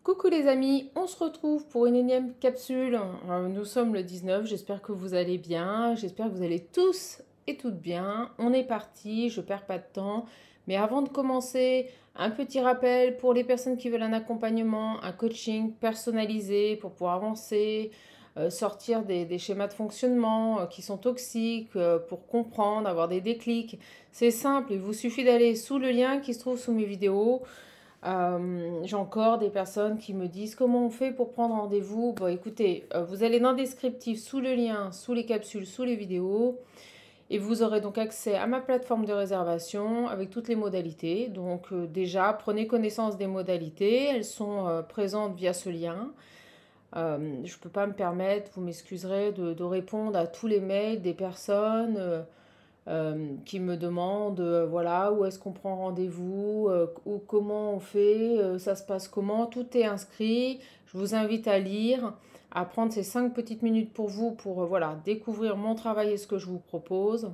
Coucou les amis, on se retrouve pour une énième capsule. Nous sommes le 19, j'espère que vous allez bien, j'espère que vous allez tous et toutes bien. On est parti, je perds pas de temps. Mais avant de commencer, un petit rappel pour les personnes qui veulent un accompagnement, un coaching personnalisé pour pouvoir avancer, sortir des schémas de fonctionnement qui sont toxiques, pour comprendre, avoir des déclics. C'est simple, il vous suffit d'aller sous le lien qui se trouve sous mes vidéos. J'ai encore des personnes qui me disent comment on fait pour prendre rendez-vous. Bon, écoutez, vous allez dans le descriptif sous le lien, sous les capsules, sous les vidéos, et vous aurez donc accès à ma plateforme de réservation avec toutes les modalités. Donc déjà, prenez connaissance des modalités, elles sont présentes via ce lien. Je ne peux pas me permettre, vous m'excuserez, de répondre à tous les mails des personnes. Qui me demandent voilà, où est-ce qu'on prend rendez-vous, ou comment on fait, ça se passe comment, tout est inscrit. Je vous invite à lire, à prendre ces 5 petites minutes pour vous, pour voilà, découvrir mon travail et ce que je vous propose.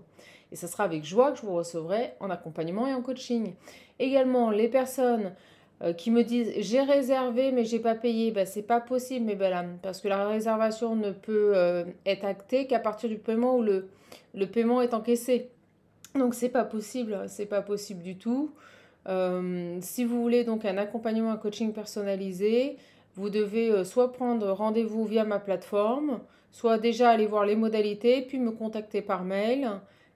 Et ce sera avec joie que je vous recevrai en accompagnement et en coaching. Également, les personnes qui me disent j'ai réservé mais j'ai pas payé, ben, c'est pas possible mes belles âmes, parce que la réservation ne peut être actée qu'à partir du paiement où le paiement est encaissé. Donc c'est pas possible du tout. Si vous voulez donc un accompagnement, un coaching personnalisé, vous devez soit prendre rendez-vous via ma plateforme, soit déjà aller voir les modalités, puis me contacter par mail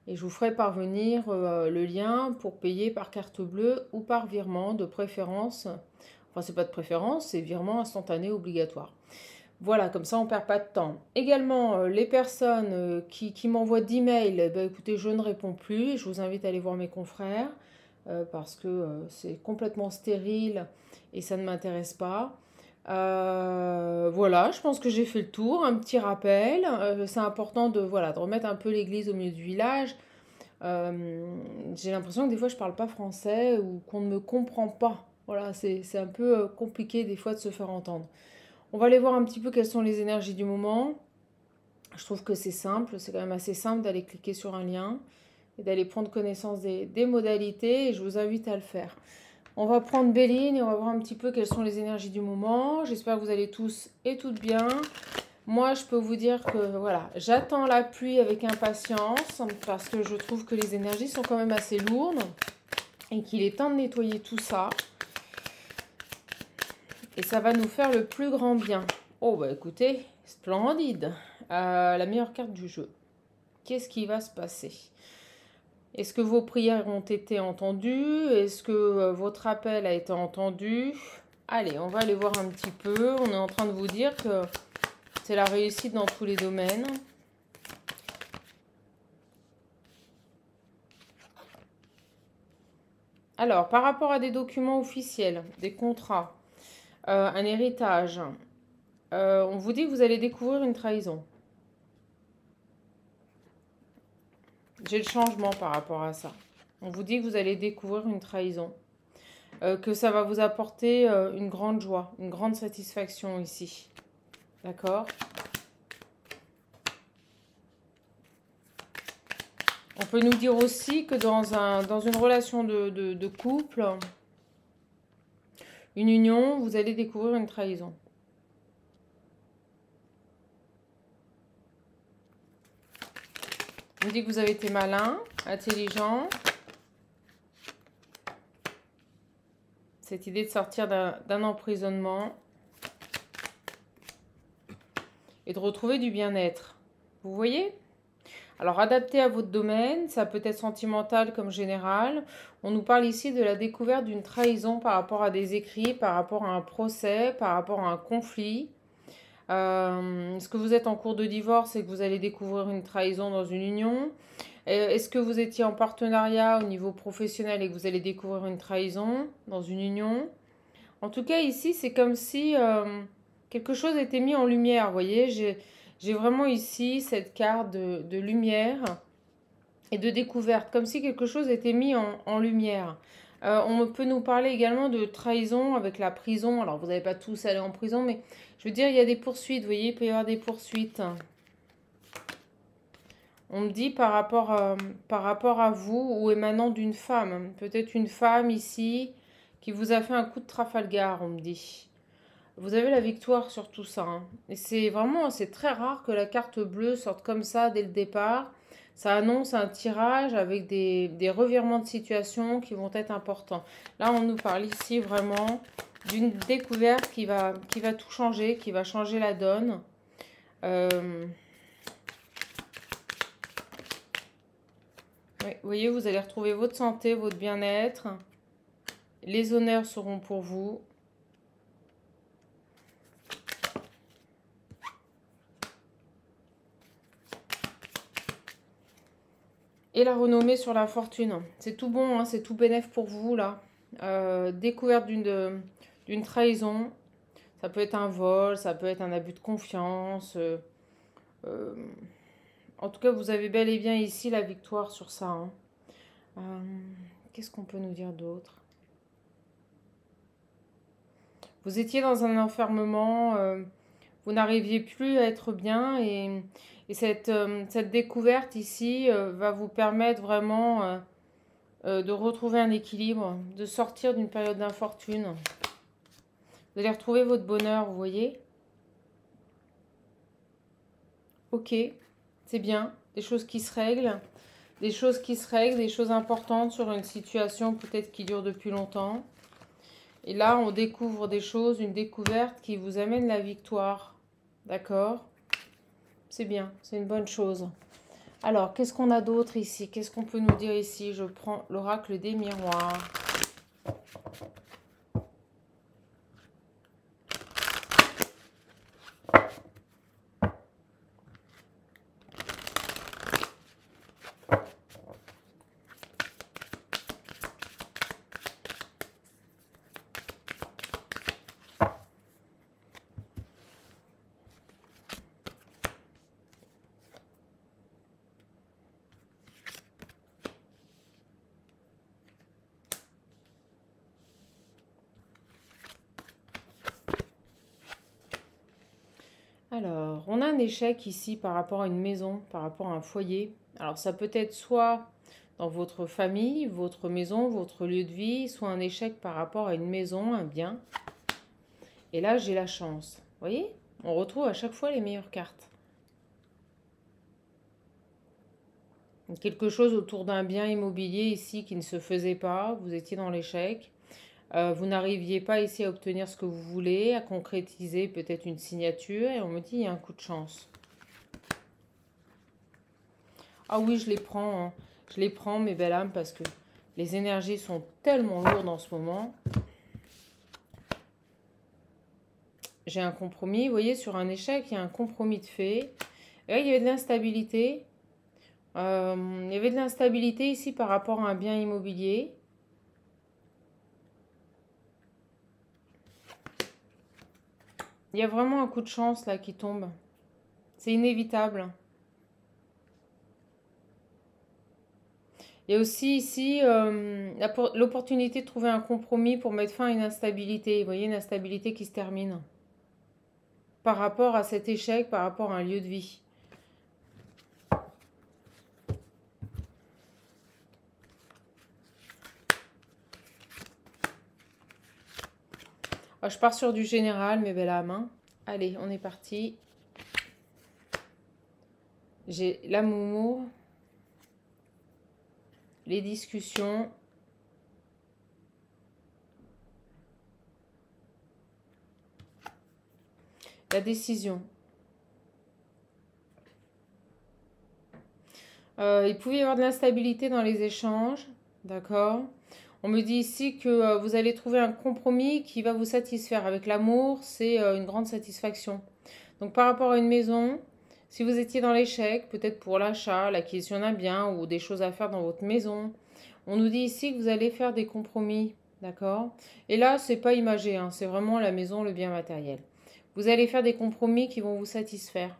et je vous ferai parvenir le lien pour payer par carte bleue ou par virement de préférence. Enfin, c'est pas de préférence, c'est virement instantané obligatoire. Voilà, comme ça on perd pas de temps. Également, les personnes qui m'envoient d'emails, ben, écoutez, je ne réponds plus. Je vous invite à aller voir mes confrères parce que c'est complètement stérile et ça ne m'intéresse pas. Voilà, je pense que j'ai fait le tour. Un petit rappel. C'est important de, voilà, de remettre un peu l'église au milieu du village. J'ai l'impression que des fois je parle pas français ou qu'on ne me comprend pas. Voilà, c'est un peu compliqué des fois de se faire entendre. On va aller voir un petit peu quelles sont les énergies du moment. Je trouve que c'est simple, c'est quand même assez simple d'aller cliquer sur un lien et d'aller prendre connaissance des modalités et je vous invite à le faire. On va prendre Béline et on va voir un petit peu quelles sont les énergies du moment. J'espère que vous allez tous et toutes bien. Moi, je peux vous dire que voilà, j'attends la pluie avec impatience parce que je trouve que les énergies sont quand même assez lourdes et qu'il est temps de nettoyer tout ça. Et ça va nous faire le plus grand bien. Oh bah écoutez, splendide. La meilleure carte du jeu. Qu'est-ce qui va se passer? Est-ce que vos prières ont été entendues? Est-ce que votre appel a été entendu? Allez, on va aller voir un petit peu. On est en train de vous dire que c'est la réussite dans tous les domaines. Alors, par rapport à des documents officiels, des contrats, un héritage, on vous dit que vous allez découvrir une trahison. J'ai le changement par rapport à ça. On vous dit que vous allez découvrir une trahison. Que ça va vous apporter une grande joie, une grande satisfaction ici. D'accord? On peut nous dire aussi que dans une relation de couple, une union, vous allez découvrir une trahison. On dit que vous avez été malin, intelligent. Cette idée de sortir d'un emprisonnement et de retrouver du bien-être. Vous voyez? Alors, adapté à votre domaine, ça peut être sentimental comme général. On nous parle ici de la découverte d'une trahison par rapport à des écrits, par rapport à un procès, par rapport à un conflit. Est-ce que vous êtes en cours de divorce et que vous allez découvrir une trahison dans une union? Est-ce que vous étiez en partenariat au niveau professionnel et que vous allez découvrir une trahison dans une union? En tout cas, ici, c'est comme si quelque chose était mis en lumière. Vous voyez, j'ai vraiment ici cette carte de lumière et de découverte, comme si quelque chose était mis en lumière. On peut nous parler également de trahison avec la prison. Alors, vous n'allez pas tous aller en prison, mais je veux dire, il y a des poursuites. Vous voyez, il peut y avoir des poursuites. On me dit par rapport à vous ou émanant d'une femme. Peut-être une femme ici qui vous a fait un coup de Trafalgar, on me dit. Vous avez la victoire sur tout ça, hein. Et c'est vraiment, c'est très rare que la carte bleue sorte comme ça dès le départ. Ça annonce un tirage avec des revirements de situation qui vont être importants. Là, on nous parle ici vraiment d'une découverte qui va tout changer, qui va changer la donne. Euh, ouais, vous voyez, vous allez retrouver votre santé, votre bien-être. Les honneurs seront pour vous. Et la renommée sur la fortune. C'est tout bon, hein, c'est tout bénef pour vous, là. Découverte d'une trahison. Ça peut être un vol, ça peut être un abus de confiance. Euh, en tout cas, vous avez bel et bien ici la victoire sur ça, hein. Euh, Qu'est-ce qu'on peut nous dire d'autre? Vous étiez dans un enfermement, vous n'arriviez plus à être bien et cette découverte ici va vous permettre vraiment de retrouver un équilibre, de sortir d'une période d'infortune. Vous allez retrouver votre bonheur, vous voyez? Ok, c'est bien. Des choses qui se règlent. Des choses qui se règlent, des choses importantes sur une situation peut-être qui dure depuis longtemps. Et là, on découvre des choses, une découverte qui vous amène la victoire. D'accord? C'est bien, c'est une bonne chose. Alors, qu'est-ce qu'on a d'autre ici? Qu'est-ce qu'on peut nous dire ici? Je prends l'oracle des miroirs. Alors, on a un échec ici par rapport à une maison, par rapport à un foyer. Alors, ça peut être soit dans votre famille, votre maison, votre lieu de vie, soit un échec par rapport à une maison, un bien. Et là, j'ai la chance. Vous voyez? On retrouve à chaque fois les meilleures cartes. Quelque chose autour d'un bien immobilier ici qui ne se faisait pas, vous étiez dans l'échec. Vous n'arriviez pas ici à obtenir ce que vous voulez, à concrétiser peut-être une signature, et on me dit il y a un coup de chance. Ah oui, je les prends, hein. Je les prends, mes belles âmes, parce que les énergies sont tellement lourdes en ce moment. J'ai un compromis, vous voyez, sur un échec, il y a un compromis de fait. Et là, il y avait de l'instabilité. Il y avait de l'instabilité ici par rapport à un bien immobilier. Il y a vraiment un coup de chance là qui tombe. C'est inévitable. Il y a aussi ici l'opportunité de trouver un compromis pour mettre fin à une instabilité. Vous voyez, une instabilité qui se termine. Par rapport à cet échec, par rapport à un lieu de vie. Ah, je pars sur du général, mes belles âmes, hein. Allez, on est parti. J'ai l'amour, les discussions, la décision. Il pouvait y avoir de l'instabilité dans les échanges, d'accord? On me dit ici que vous allez trouver un compromis qui va vous satisfaire. Avec l'amour, c'est une grande satisfaction. Donc par rapport à une maison, si vous étiez dans l'échec, peut-être pour l'achat, l'acquisition d'un bien ou des choses à faire dans votre maison, on nous dit ici que vous allez faire des compromis, d'accord? Et là, c'est pas imagé, hein, c'est vraiment la maison, le bien matériel. Vous allez faire des compromis qui vont vous satisfaire.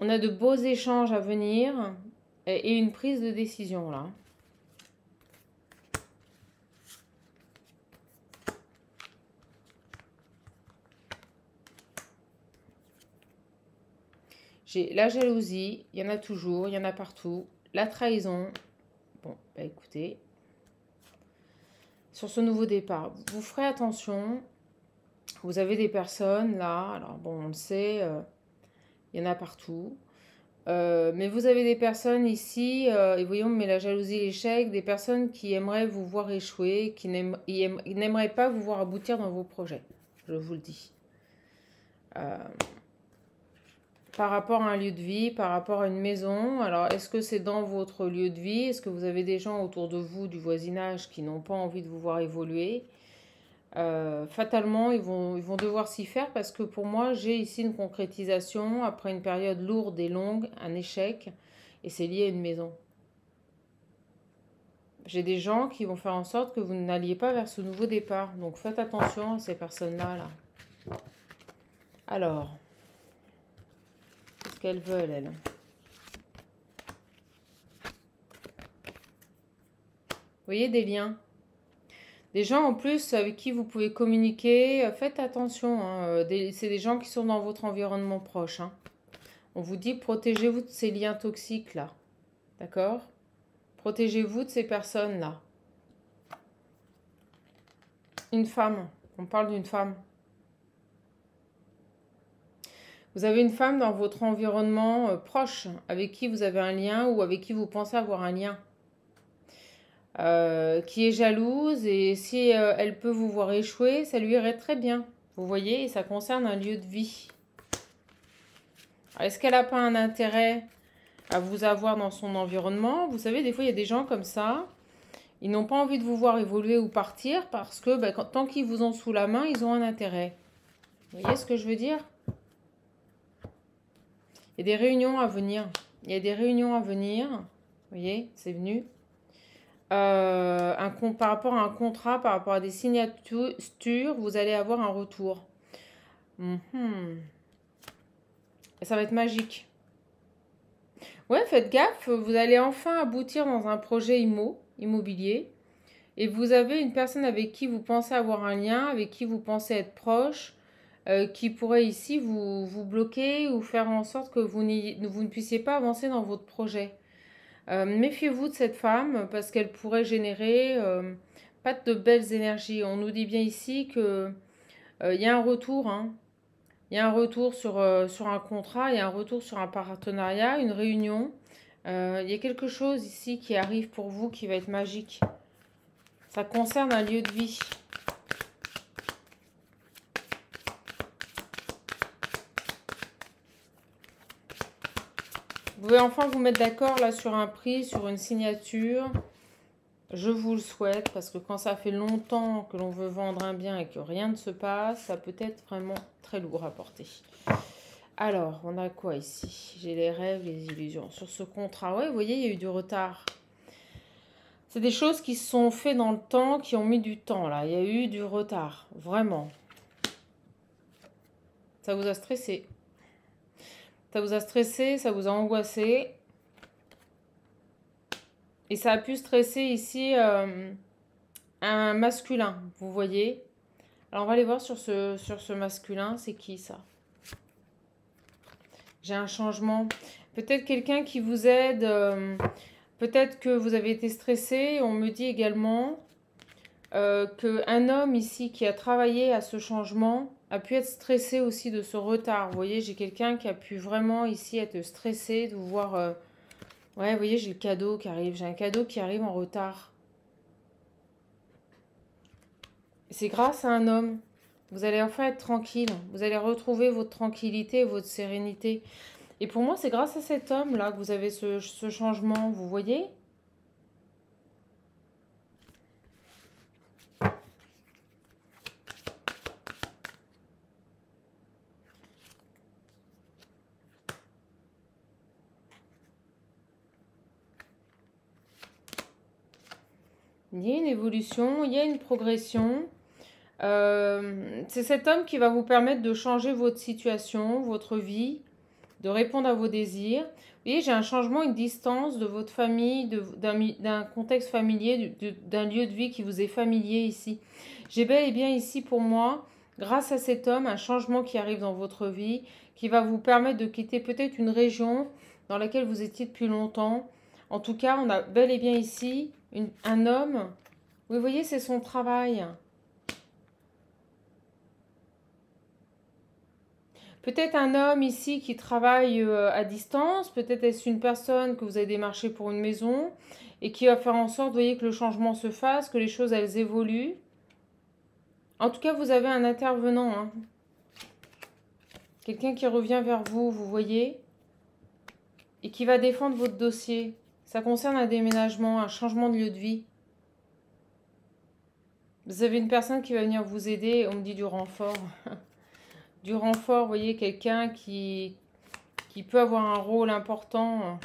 On a de beaux échanges à venir et une prise de décision là. J'ai la jalousie, il y en a toujours, il y en a partout. La trahison. Bon, bah écoutez, sur ce nouveau départ, vous ferez attention. Vous avez des personnes là, alors bon, on le sait, il y en a partout. Mais vous avez des personnes ici, et voyons, mais la jalousie, l'échec, des personnes qui aimeraient vous voir échouer, qui n'aimeraient pas vous voir aboutir dans vos projets. Je vous le dis. Euh, Par rapport à un lieu de vie, par rapport à une maison, alors est-ce que c'est dans votre lieu de vie? Est-ce que vous avez des gens autour de vous, du voisinage, qui n'ont pas envie de vous voir évoluer? Fatalement, ils vont devoir s'y faire parce que pour moi, j'ai ici une concrétisation après une période lourde et longue, un échec, et c'est lié à une maison. J'ai des gens qui vont faire en sorte que vous n'alliez pas vers ce nouveau départ. Donc faites attention à ces personnes-là. Là. Alors, qu'est-ce qu'elles veulent, elles? Vous voyez des liens? Des gens en plus avec qui vous pouvez communiquer. Faites attention. Hein, c'est des gens qui sont dans votre environnement proche. Hein. On vous dit protégez-vous de ces liens toxiques là. D'accord? Protégez-vous de ces personnes-là. Une femme. On parle d'une femme. Vous avez une femme dans votre environnement proche, avec qui vous avez un lien ou avec qui vous pensez avoir un lien, qui est jalouse et si elle peut vous voir échouer, ça lui irait très bien. Vous voyez, et ça concerne un lieu de vie. Est-ce qu'elle n'a pas un intérêt à vous avoir dans son environnement? Vous savez, des fois, il y a des gens comme ça, ils n'ont pas envie de vous voir évoluer ou partir parce que tant qu'ils vous ont sous la main, ils ont un intérêt. Vous voyez ce que je veux dire? Il y a des réunions à venir. Il y a des réunions à venir. Vous voyez, c'est venu. Par rapport à un contrat, par rapport à des signatures, vous allez avoir un retour. Et ça va être magique. Ouais, faites gaffe, vous allez enfin aboutir dans un projet immobilier. Et vous avez une personne avec qui vous pensez avoir un lien, avec qui vous pensez être proche, qui pourrait ici vous bloquer ou faire en sorte que vous ne puissiez pas avancer dans votre projet. Méfiez-vous de cette femme parce qu'elle pourrait générer pas de belles énergies. On nous dit bien ici que y a un retour, hein. Il y a un retour sur un contrat, il y a un retour sur un partenariat, une réunion. Il y a quelque chose ici qui arrive pour vous qui va être magique. Ça concerne un lieu de vie. Vous pouvez enfin vous mettre d'accord là sur un prix, sur une signature. Je vous le souhaite parce que quand ça fait longtemps que l'on veut vendre un bien et que rien ne se passe, ça peut être vraiment très lourd à porter. Alors, on a quoi ici? J'ai les rêves, les illusions. Sur ce contrat, ouais, vous voyez, il y a eu du retard. C'est des choses qui se sont faites dans le temps, qui ont mis du temps là. Il y a eu du retard, vraiment. Ça vous a stressé. Ça vous a stressé, ça vous a angoissé. Et ça a pu stresser ici un masculin, vous voyez. Alors on va aller voir sur ce masculin, c'est qui ça? J'ai un changement. Peut-être quelqu'un qui vous aide. Peut-être que vous avez été stressé. On me dit également qu'un homme ici qui a travaillé à ce changement a pu être stressé aussi de ce retard. Vous voyez, j'ai quelqu'un qui a pu vraiment ici être stressé de vous voir... ouais, vous voyez, j'ai le cadeau qui arrive. J'ai un cadeau qui arrive en retard. C'est grâce à un homme. Vous allez enfin être tranquille. Vous allez retrouver votre tranquillité et votre sérénité. Et pour moi, c'est grâce à cet homme-là que vous avez ce changement. Vous voyez? Il y a une évolution, il y a une progression. C'est cet homme qui va vous permettre de changer votre situation, votre vie, de répondre à vos désirs. Vous voyez, j'ai un changement, une distance de votre famille, d'un contexte familier, d'un lieu de vie qui vous est familier ici. J'ai bel et bien ici pour moi, grâce à cet homme, un changement qui arrive dans votre vie, qui va vous permettre de quitter peut-être une région dans laquelle vous étiez depuis longtemps. En tout cas, on a bel et bien ici un homme. Vous voyez, c'est son travail. Peut-être un homme ici qui travaille à distance, peut-être est-ce une personne que vous avez démarché pour une maison et qui va faire en sorte, vous voyez, que le changement se fasse, que les choses, elles évoluent. En tout cas, vous avez un intervenant, hein. Quelqu'un qui revient vers vous, vous voyez, et qui va défendre votre dossier. Ça concerne un déménagement, un changement de lieu de vie. Vous avez une personne qui va venir vous aider, on me dit du renfort. Du renfort, vous voyez, quelqu'un qui peut avoir un rôle important.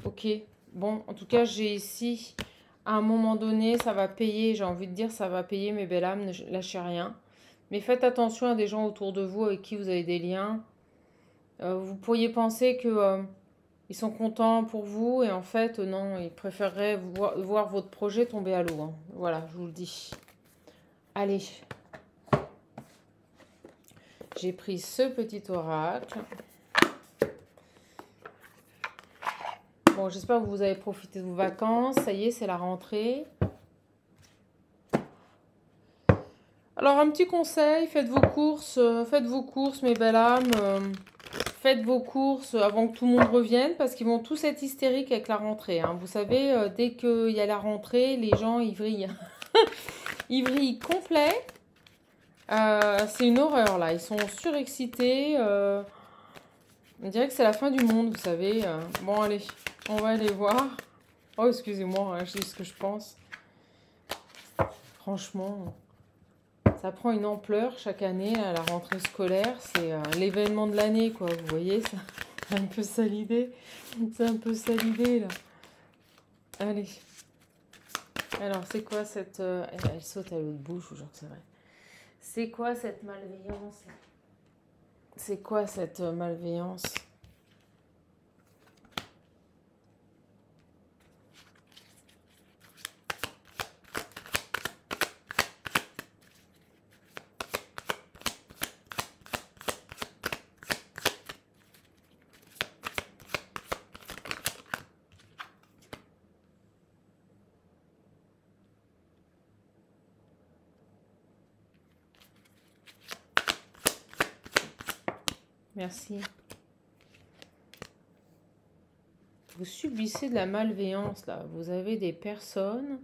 Ok, bon, en tout cas, j'ai ici, à un moment donné, ça va payer, j'ai envie de dire, ça va payer, mes belles âmes, ne lâchez rien. Mais faites attention à des gens autour de vous avec qui vous avez des liens. Vous pourriez penser que ils sont contents pour vous et en fait, non, ils préféreraient voir votre projet tomber à l'eau, hein. Voilà, je vous le dis. Allez, j'ai pris ce petit oracle. Bon, j'espère que vous avez profité de vos vacances. Ça y est, c'est la rentrée. Alors, un petit conseil, faites vos courses, mes belles âmes. Faites vos courses avant que tout le monde revienne parce qu'ils vont tous être hystériques avec la rentrée, hein. Vous savez, dès qu'il y a la rentrée, les gens, ils vrillent. Ils vrillent complet. C'est une horreur, là. Ils sont surexcités. On dirait que c'est la fin du monde, vous savez. Bon, allez, on va aller voir. Oh, excusez-moi, hein, je dis ce que je pense. Franchement, ça prend une ampleur chaque année à la rentrée scolaire. C'est l'événement de l'année, quoi. Vous voyez, c'est un peu ça l'idée. C'est un peu ça l'idée, là. Allez. Alors, c'est quoi cette... Elle saute à l'autre bout, je vous jure que c'est vrai. C'est quoi cette malveillance? C'est quoi cette malveillance? Merci. Vous subissez de la malveillance, là. Vous avez des personnes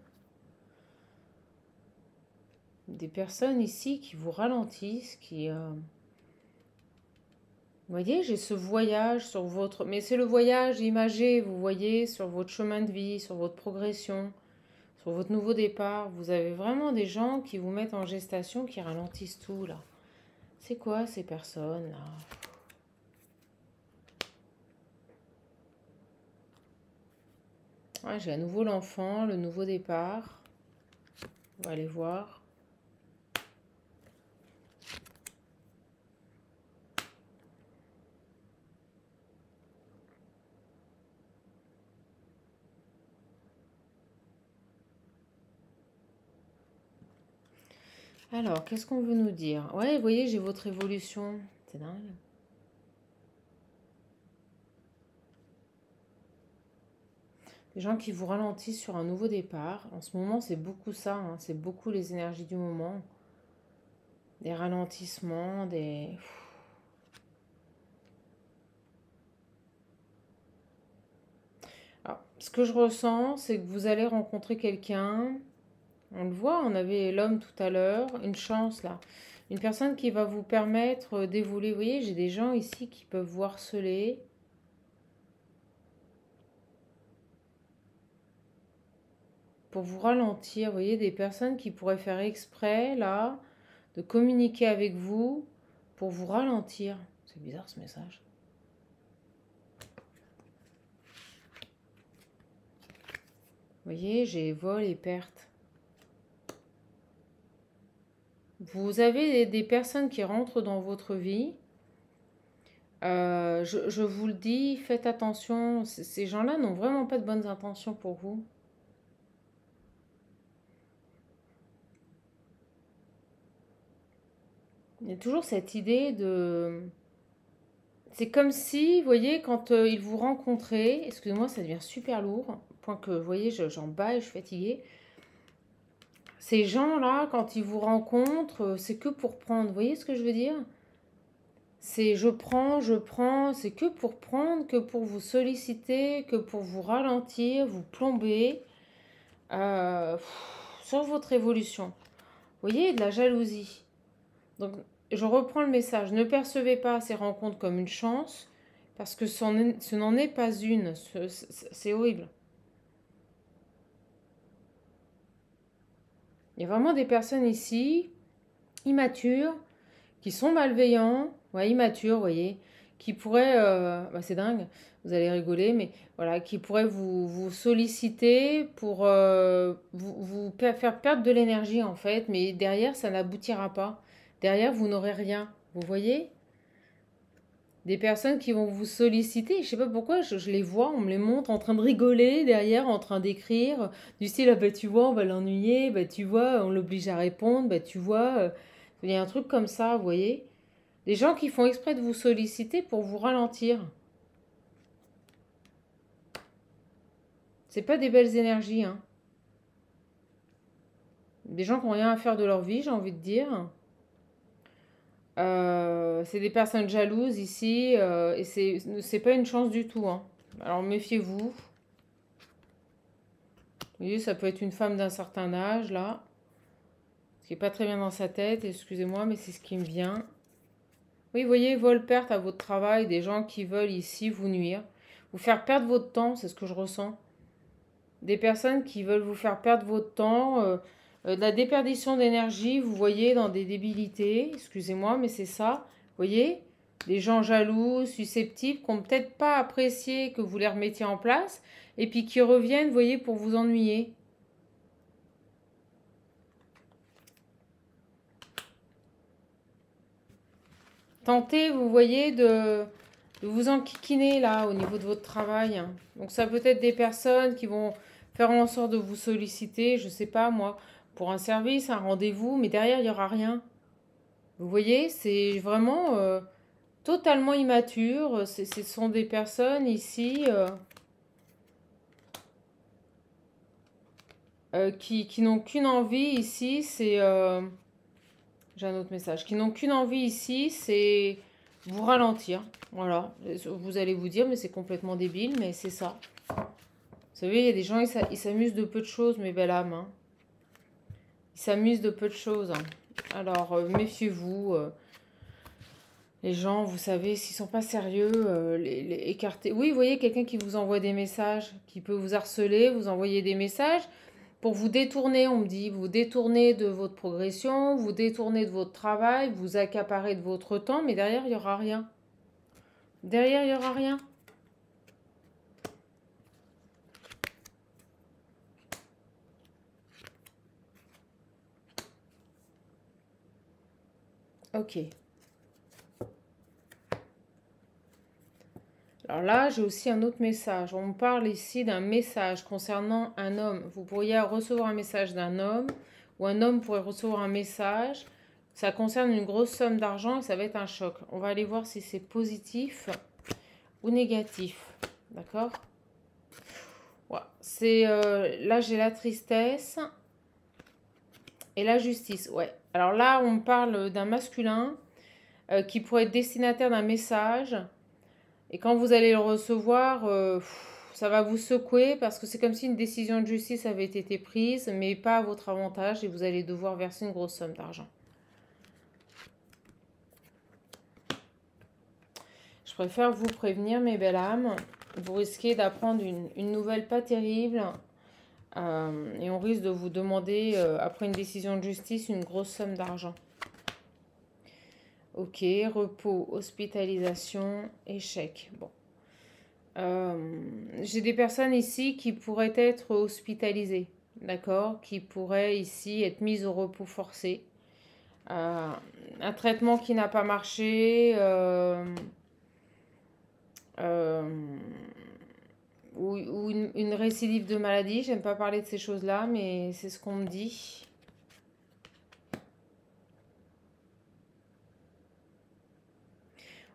ici qui vous ralentissent, qui... Vous voyez, j'ai ce voyage sur votre... Mais c'est le voyage imagé, vous voyez, sur votre chemin de vie, sur votre progression, sur votre nouveau départ. Vous avez vraiment des gens qui vous mettent en gestation, qui ralentissent tout, là. C'est quoi ces personnes, là? Ouais, j'ai à nouveau l'enfant, le nouveau départ. On va aller voir. Alors, qu'est-ce qu'on veut nous dire? Ouais, vous voyez, j'ai votre évolution. C'est dingue. Des gens qui vous ralentissent sur un nouveau départ. En ce moment, c'est beaucoup ça, hein. C'est beaucoup les énergies du moment. Des ralentissements, des... Alors, ce que je ressens, c'est que vous allez rencontrer quelqu'un. On le voit, on avait l'homme tout à l'heure. Une chance, là. Une personne qui va vous permettre d'évoluer. Vous voyez, j'ai des gens ici qui peuvent vous harceler. Pour vous ralentir, vous voyez, des personnes qui pourraient faire exprès, là, de communiquer avec vous pour vous ralentir. C'est bizarre ce message. Vous voyez, j'ai vol et perte. Vous avez des personnes qui rentrent dans votre vie. Je vous le dis, faites attention. Ces gens-là n'ont vraiment pas de bonnes intentions pour vous. Il y a toujours cette idée de... C'est comme si, vous voyez, quand ils vous rencontraient, excusez-moi, ça devient super lourd, point que, vous voyez, j'en bats et je suis fatiguée. Ces gens-là, quand ils vous rencontrent, c'est que pour prendre, vous voyez ce que je veux dire? C'est je prends, c'est que pour prendre, que pour vous solliciter, que pour vous ralentir, vous plomber euh, sur votre évolution. Vous voyez, de la jalousie. Donc, je reprends le message. Ne percevez pas ces rencontres comme une chance, parce que ce n'en est pas une. C'est horrible. Il y a vraiment des personnes ici, immatures, qui sont malveillants, ouais, immatures, vous voyez, qui pourraient, bah, c'est dingue, vous allez rigoler, mais voilà, qui pourraient vous solliciter pour vous faire perdre de l'énergie en fait, mais derrière, ça n'aboutira pas. Derrière, vous n'aurez rien. Vous voyez? Des personnes qui vont vous solliciter, je sais pas pourquoi, je les vois, on me les montre en train de rigoler derrière, en train d'écrire, du style, ah bah tu vois, on va l'ennuyer, bah tu vois, on l'oblige à répondre, bah tu vois, il y a un truc comme ça, vous voyez. Des gens qui font exprès de vous solliciter pour vous ralentir. C'est pas des belles énergies, hein. Des gens qui n'ont rien à faire de leur vie, j'ai envie de dire. C'est des personnes jalouses ici, et c'est pas une chance du tout, hein. Alors méfiez-vous. Vous voyez, ça peut être une femme d'un certain âge, là, ce qui est pas très bien dans sa tête, excusez-moi, mais c'est ce qui me vient. Oui, vous voyez, vol-perte à votre travail, des gens qui veulent ici vous nuire, vous faire perdre votre temps, c'est ce que je ressens. Des personnes qui veulent vous faire perdre votre temps, de la déperdition d'énergie, vous voyez, dans des débilités, excusez-moi, mais c'est ça, vous voyez, des gens jaloux, susceptibles, qui n'ont peut-être pas apprécié que vous les remettiez en place, et puis qui reviennent, vous voyez, pour vous ennuyer. Tentez, vous voyez, de vous enquiquiner là au niveau de votre travail. Donc ça peut être des personnes qui vont faire en sorte de vous solliciter, je sais pas moi, pour un service, un rendez-vous, mais derrière il n'y aura rien. Vous voyez, c'est vraiment totalement immature. Ce sont des personnes ici qui n'ont qu'une envie ici, c'est... j'ai un autre message. Qui n'ont qu'une envie ici, c'est vous ralentir. Voilà. Vous allez vous dire, mais c'est complètement débile, mais c'est ça. Vous savez, il y a des gens, ils s'amusent de peu de choses, mes belles âmes, hein. Ils s'amusent de peu de choses, hein. Alors, méfiez-vous. Les gens, vous savez, s'ils sont pas sérieux, les écarter. Oui, vous voyez, quelqu'un qui vous envoie des messages, qui peut vous harceler, vous envoyer des messages pour vous détourner, on me dit, vous détourner de votre progression, vous détourner de votre travail, vous accaparer de votre temps, mais derrière, il n'y aura rien. Derrière, il n'y aura rien. Ok. Alors là, j'ai aussi un autre message. On me parle ici d'un message concernant un homme. Vous pourriez recevoir un message d'un homme ou un homme pourrait recevoir un message. Ça concerne une grosse somme d'argent et ça va être un choc. On va aller voir si c'est positif ou négatif. D'accord? Ouais. Là, j'ai la tristesse et la justice. Ouais. Alors là, on me parle d'un masculin qui pourrait être destinataire d'un message. Et quand vous allez le recevoir, ça va vous secouer parce que c'est comme si une décision de justice avait été prise, mais pas à votre avantage et vous allez devoir verser une grosse somme d'argent. Je préfère vous prévenir, mes belles âmes. Vous risquez d'apprendre une nouvelle pas terrible et on risque de vous demander, après une décision de justice, une grosse somme d'argent. Ok, repos, hospitalisation, échec. Bon. J'ai des personnes ici qui pourraient être hospitalisées, d'accord? Qui pourraient ici être mises au repos forcé. Un traitement qui n'a pas marché, euh, ou une récidive de maladie. J'aime pas parler de ces choses-là, mais c'est ce qu'on me dit.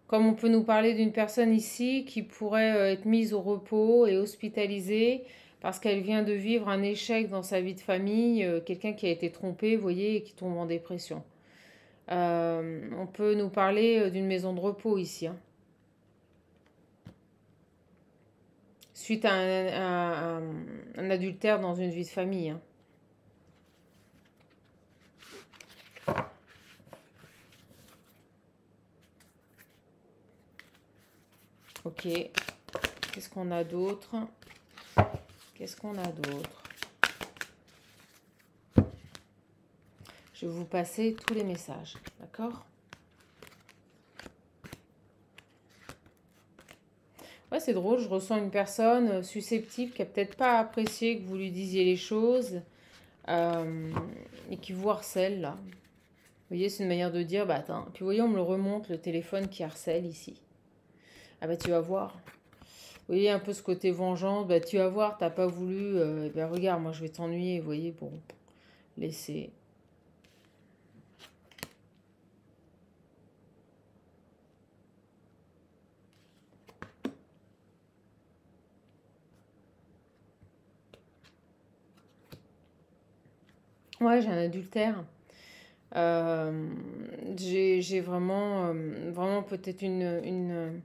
Comme on peut nous parler d'une personne ici qui pourrait être mise au repos et hospitalisée parce qu'elle vient de vivre un échec dans sa vie de famille, quelqu'un qui a été trompé, vous voyez, et qui tombe en dépression. On peut nous parler d'une maison de repos ici, hein. Suite à un adultère dans une vie de famille, hein. Ok. Qu'est-ce qu'on a d'autre? Qu'est-ce qu'on a d'autre? Je vais vous passer tous les messages, d'accord? Ouais, c'est drôle, je ressens une personne susceptible qui a peut-être pas apprécié que vous lui disiez les choses et qui vous harcèle là. Vous voyez, c'est une manière de dire, bah attends, puis vous voyez, on me le remonte, le téléphone qui harcèle ici. Ah bah tu vas voir. Vous voyez un peu ce côté vengeance, bah tu vas voir, t'as pas voulu, bah regarde, moi je vais t'ennuyer, vous voyez, bon, laissez. Ouais, j'ai un adultère. J'ai vraiment, vraiment peut-être une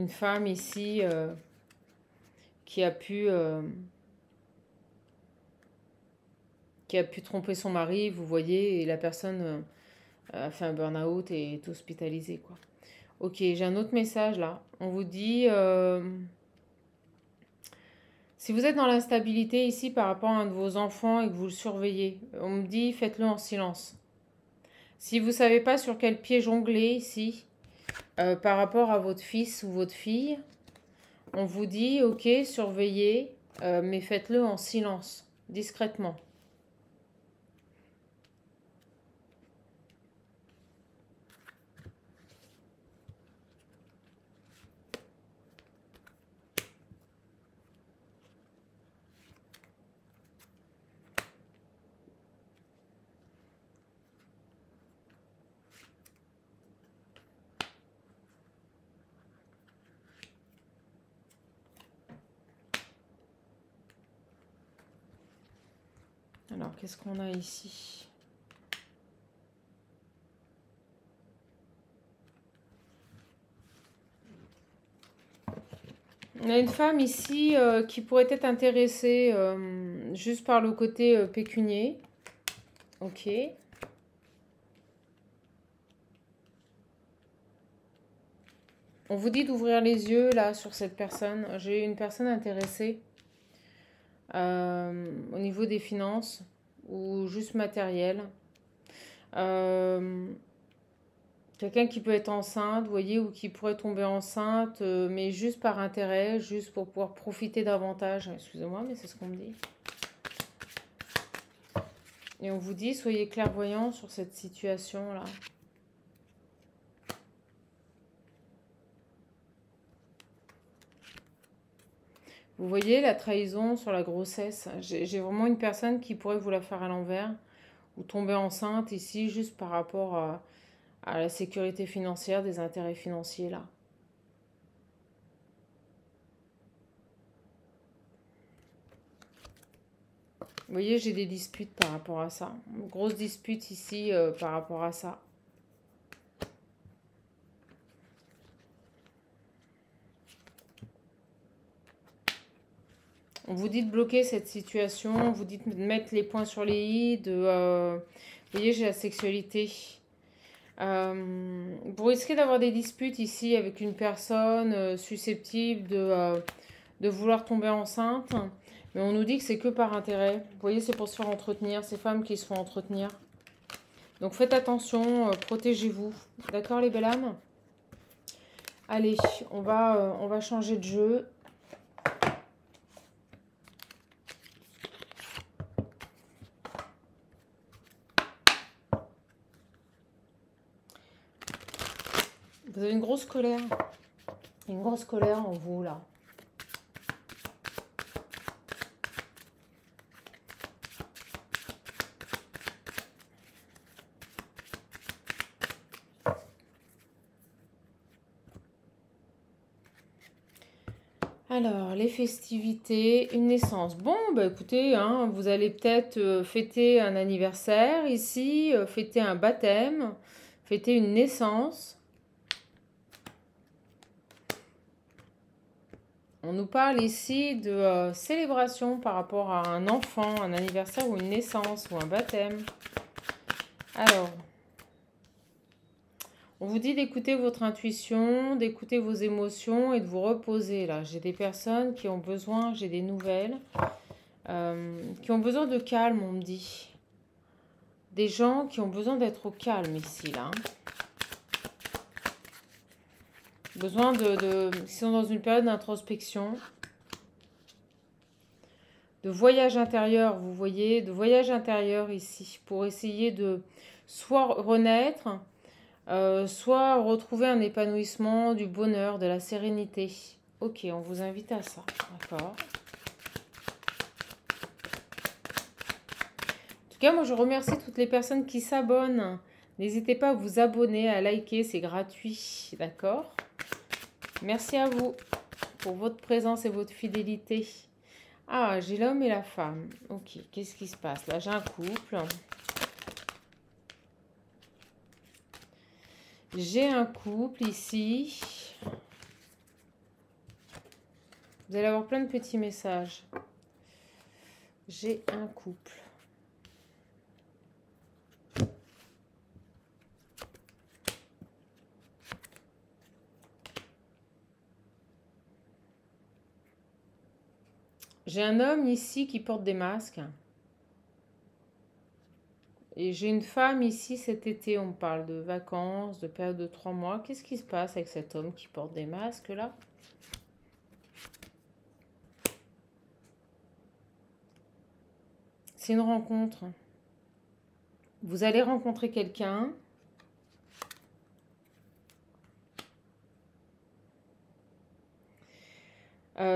femme ici qui a pu, euh, qui a pu tromper son mari, vous voyez, et la personne a fait un burn-out et est hospitalisée, quoi. Ok, j'ai un autre message là. On vous dit, si vous êtes dans l'instabilité ici par rapport à un de vos enfants et que vous le surveillez, on me dit, faites-le en silence. Si vous ne savez pas sur quel pied jongler ici, par rapport à votre fils ou votre fille, on vous dit, ok, surveillez, mais faites-le en silence, discrètement. Alors, qu'est-ce qu'on a ici? On a une femme ici qui pourrait être intéressée juste par le côté pécunier. Ok. On vous dit d'ouvrir les yeux là sur cette personne. J'ai une personne intéressée au niveau des finances ou juste matériel. Euh, Quelqu'un qui peut être enceinte, vous voyez, ou qui pourrait tomber enceinte, mais juste par intérêt, juste pour pouvoir profiter davantage. Excusez-moi, mais c'est ce qu'on me dit. Et on vous dit, soyez clairvoyants sur cette situation-là. Vous voyez la trahison sur la grossesse. J'ai vraiment une personne qui pourrait vous la faire à l'envers ou tomber enceinte ici juste par rapport à la sécurité financière, des intérêts financiers là. Vous voyez, j'ai des disputes par rapport à ça. Une grosse dispute ici par rapport à ça. On vous dit de bloquer cette situation, on vous dit de mettre les points sur les i, vous voyez, j'ai la sexualité. Vous risquez d'avoir des disputes ici avec une personne susceptible de vouloir tomber enceinte. Mais on nous dit que c'est que par intérêt. Vous voyez, c'est pour se faire entretenir, ces femmes qui se font entretenir. Donc faites attention, protégez-vous. D'accord les belles âmes? Allez, on va changer de jeu. Vous avez une grosse colère. Une grosse colère en vous là. Alors, les festivités, une naissance. Bon, bah écoutez, hein, vous allez peut-être fêter un anniversaire ici, fêter un baptême, fêter une naissance. On nous parle ici de célébration par rapport à un enfant, un anniversaire ou une naissance ou un baptême. Alors, on vous dit d'écouter votre intuition, d'écouter vos émotions et de vous reposer. Là, j'ai des personnes qui ont besoin, j'ai des nouvelles, qui ont besoin de calme, on me dit. Des gens qui ont besoin d'être au calme ici, là. Besoin ils sont dans une période d'introspection, de voyage intérieur, vous voyez, de voyage intérieur ici, pour essayer de soit renaître, soit retrouver un épanouissement, du bonheur, de la sérénité. Ok, on vous invite à ça, d'accord. En tout cas, moi je remercie toutes les personnes qui s'abonnent. N'hésitez pas à vous abonner, à liker, c'est gratuit, d'accord. Merci à vous pour votre présence et votre fidélité. Ah, j'ai l'homme et la femme. Ok, qu'est-ce qui se passe là? J'ai un couple. J'ai un couple ici. Vous allez avoir plein de petits messages. J'ai un couple. J'ai un homme ici qui porte des masques. Et j'ai une femme ici cet été. On me parle de vacances, de période de 3 mois. Qu'est-ce qui se passe avec cet homme qui porte des masques là? C'est une rencontre. Vous allez rencontrer quelqu'un.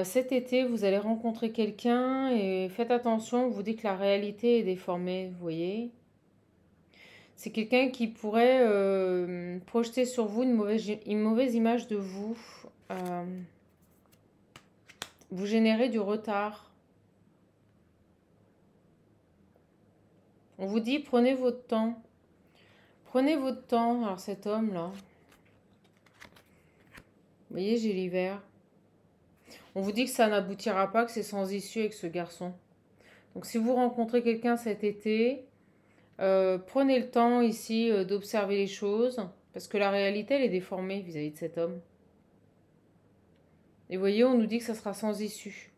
Cet été, vous allez rencontrer quelqu'un et faites attention, on vous dit que la réalité est déformée, vous voyez. C'est quelqu'un qui pourrait projeter sur vous une mauvaise image de vous. Vous générez du retard. On vous dit, prenez votre temps. Prenez votre temps. Alors cet homme-là, vous voyez, j'ai l'hiver. On vous dit que ça n'aboutira pas, que c'est sans issue avec ce garçon. Donc si vous rencontrez quelqu'un cet été, prenez le temps ici d'observer les choses, parce que la réalité, elle est déformée vis-à-vis de cet homme. Et vous voyez, on nous dit que ça sera sans issue.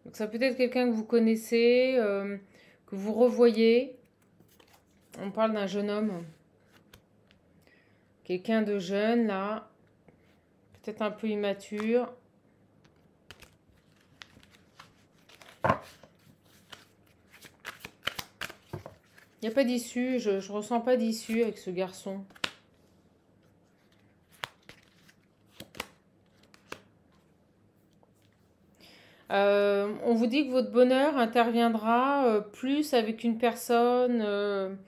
Donc ça peut être quelqu'un que vous connaissez, que vous revoyez. On parle d'un jeune homme. Quelqu'un de jeune, là. Peut-être un peu immature. Il n'y a pas d'issue, je ne ressens pas d'issue avec ce garçon. On vous dit que votre bonheur interviendra plus avec une personne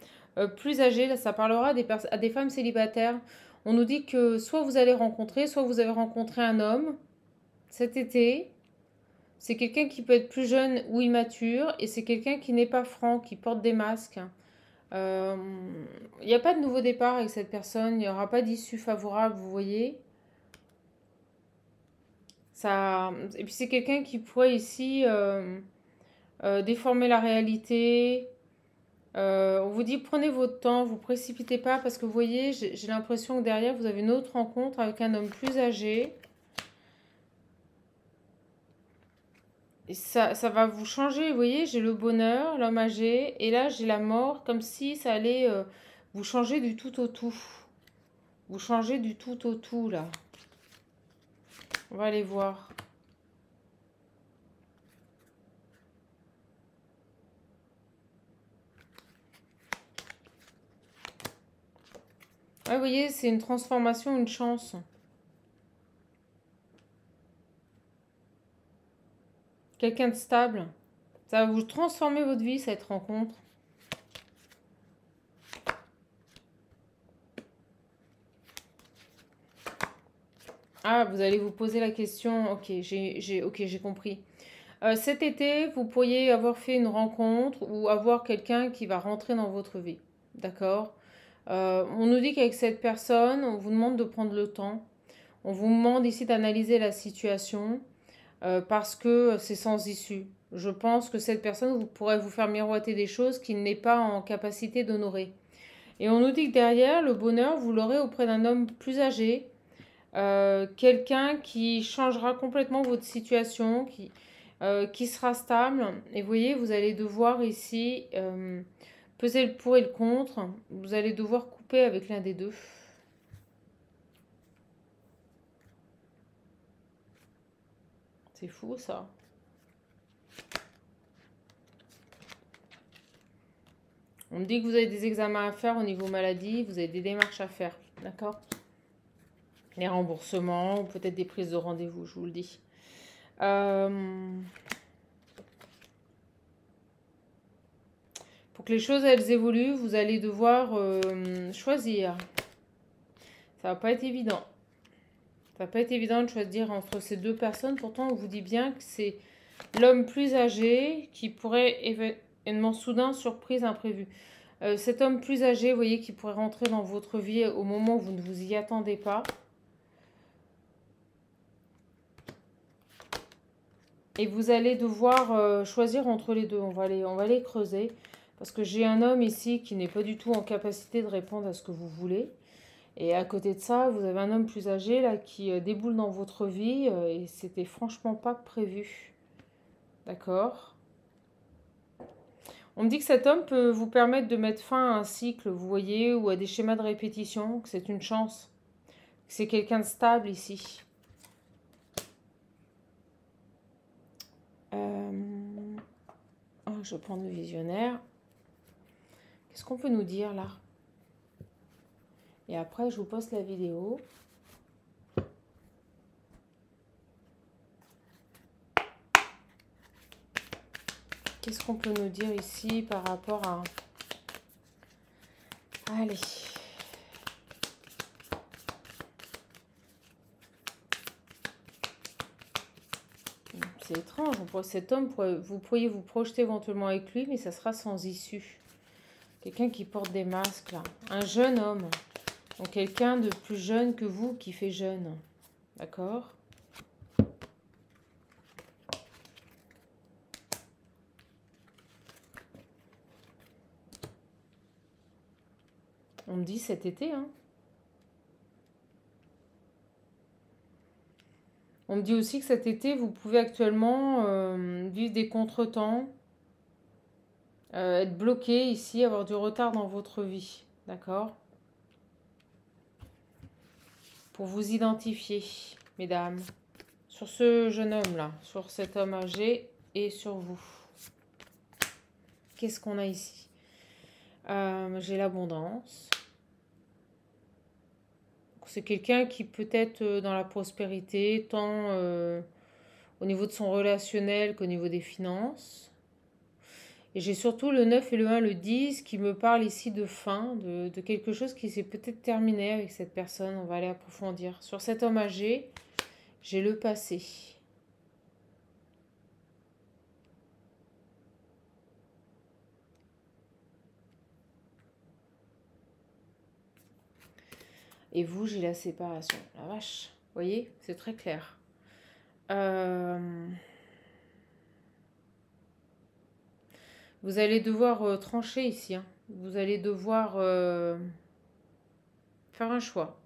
plus âgée. Là, ça parlera à des femmes célibataires. On nous dit que soit vous allez rencontrer, soit vous avez rencontré un homme cet été. C'est quelqu'un qui peut être plus jeune ou immature et c'est quelqu'un qui n'est pas franc, qui porte des masques. Il n'y a pas de nouveau départ avec cette personne, il n'y aura pas d'issue favorable, vous voyez. Ça... Et puis c'est quelqu'un qui pourrait ici déformer la réalité. On vous dit prenez votre temps, vous précipitez pas parce que vous voyez, j'ai l'impression que derrière vous avez une autre rencontre avec un homme plus âgé. Et ça va vous changer, vous voyez, j'ai le bonheur, l'homme âgé, et là j'ai la mort, comme si ça allait vous changer du tout au tout. Vous changez du tout au tout, là. On va aller voir. Ouais, vous voyez, c'est une transformation, une chance. Quelqu'un de stable. Ça va vous transformer votre vie, cette rencontre. Ah, vous allez vous poser la question. Ok, j'ai compris. Cet été, vous pourriez avoir fait une rencontre ou avoir quelqu'un qui va rentrer dans votre vie. d'accord? On nous dit qu'avec cette personne, on vous demande de prendre le temps. On vous demande ici d'analyser la situation parce que c'est sans issue. Je pense que cette personne vous pourrait vous faire miroiter des choses qu'il n'est pas en capacité d'honorer. Et on nous dit que derrière, le bonheur, vous l'aurez auprès d'un homme plus âgé, quelqu'un qui changera complètement votre situation, qui sera stable. Et vous voyez, vous allez devoir ici peser le pour et le contre. Vous allez devoir couper avec l'un des deux. C'est fou ça. On me dit que vous avez des examens à faire au niveau maladie, vous avez des démarches à faire, d'accord? Les remboursements, peut-être des prises de rendez-vous, je vous le dis. Pour que les choses elles évoluent, vous allez devoir choisir. Ça va pas être évident. Ça va pas être évident de choisir entre ces deux personnes. Pourtant, on vous dit bien que c'est l'homme plus âgé qui pourrait événement soudain, surprise, imprévu. Cet homme plus âgé, vous voyez, qui pourrait rentrer dans votre vie au moment où vous ne vous y attendez pas. Et vous allez devoir choisir entre les deux. On va les creuser. Parce que j'ai un homme ici qui n'est pas du tout en capacité de répondre à ce que vous voulez. Et à côté de ça, vous avez un homme plus âgé là qui déboule dans votre vie et c'était franchement pas prévu. D'accord? On me dit que cet homme peut vous permettre de mettre fin à un cycle, vous voyez, ou à des schémas de répétition, que c'est une chance. Que c'est quelqu'un de stable ici. Oh, je vais prendre le visionnaire. Qu'est-ce qu'on peut nous dire là? Et après, je vous poste la vidéo. Qu'est-ce qu'on peut nous dire ici par rapport à... Allez. C'est étrange. Cet homme, vous pourriez vous projeter éventuellement avec lui, mais ça sera sans issue. Quelqu'un qui porte des masques là. Un jeune homme. Donc quelqu'un de plus jeune que vous qui fait jeune. D'accord? On me dit cet été, hein. On me dit aussi que cet été, vous pouvez actuellement vivre des contretemps, être bloqué ici, avoir du retard dans votre vie. D'accord? Pour vous identifier, mesdames, sur ce jeune homme-là, sur cet homme âgé et sur vous. Qu'est-ce qu'on a ici? J'ai l'abondance. C'est quelqu'un qui peut être dans la prospérité, tant au niveau de son relationnel qu'au niveau des finances. Et j'ai surtout le 9 et le 1, le 10 qui me parlent ici de fin, de quelque chose qui s'est peut-être terminé avec cette personne. On va aller approfondir. Sur cet homme âgé, j'ai le passé. Et vous, j'ai la séparation. La vache, vous voyez, c'est très clair. Vous allez devoir trancher ici. Hein. Vous allez devoir faire un choix.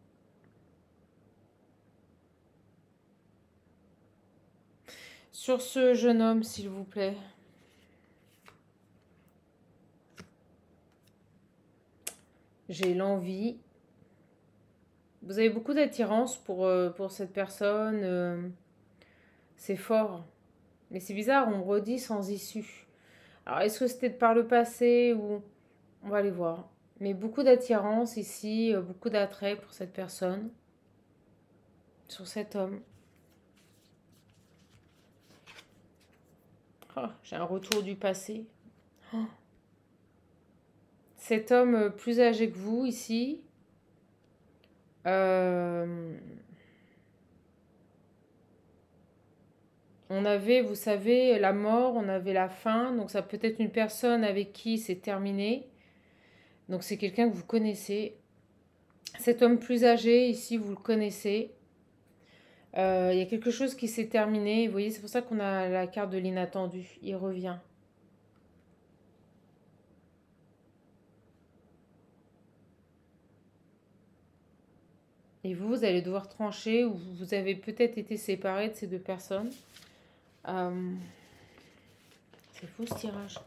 Sur ce jeune homme, s'il vous plaît. J'ai l'envie. Vous avez beaucoup d'attirance pour cette personne. C'est fort. Mais c'est bizarre, on me redit sans issue. Alors, est-ce que c'était par le passé ou... On va aller voir. Mais beaucoup d'attirance ici, beaucoup d'attrait pour cette personne. Sur cet homme. Oh, j'ai un retour du passé. Oh. Cet homme plus âgé que vous ici. On avait, vous savez, la mort, on avait la fin. Donc ça peut être une personne avec qui c'est terminé. Donc c'est quelqu'un que vous connaissez. Cet homme plus âgé, ici, vous le connaissez. Il y a quelque chose qui s'est terminé. Vous voyez, c'est pour ça qu'on a la carte de l'inattendu. Il revient. Et vous, vous allez devoir trancher ou vous avez peut-être été séparés de ces deux personnes. C'est fou ce tirage.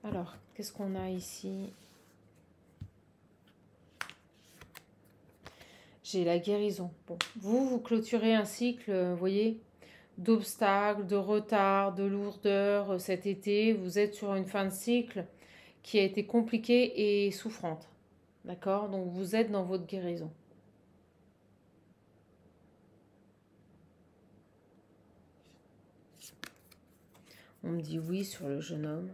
Alors, qu'est-ce qu'on a ici? J'ai la guérison. Bon, vous clôturez un cycle, vous voyez, d'obstacles, de retard, de lourdeur cet été. Vous êtes sur une fin de cycle qui a été compliquée et souffrante. D'accord? Donc, vous êtes dans votre guérison. On me dit oui sur le jeune homme.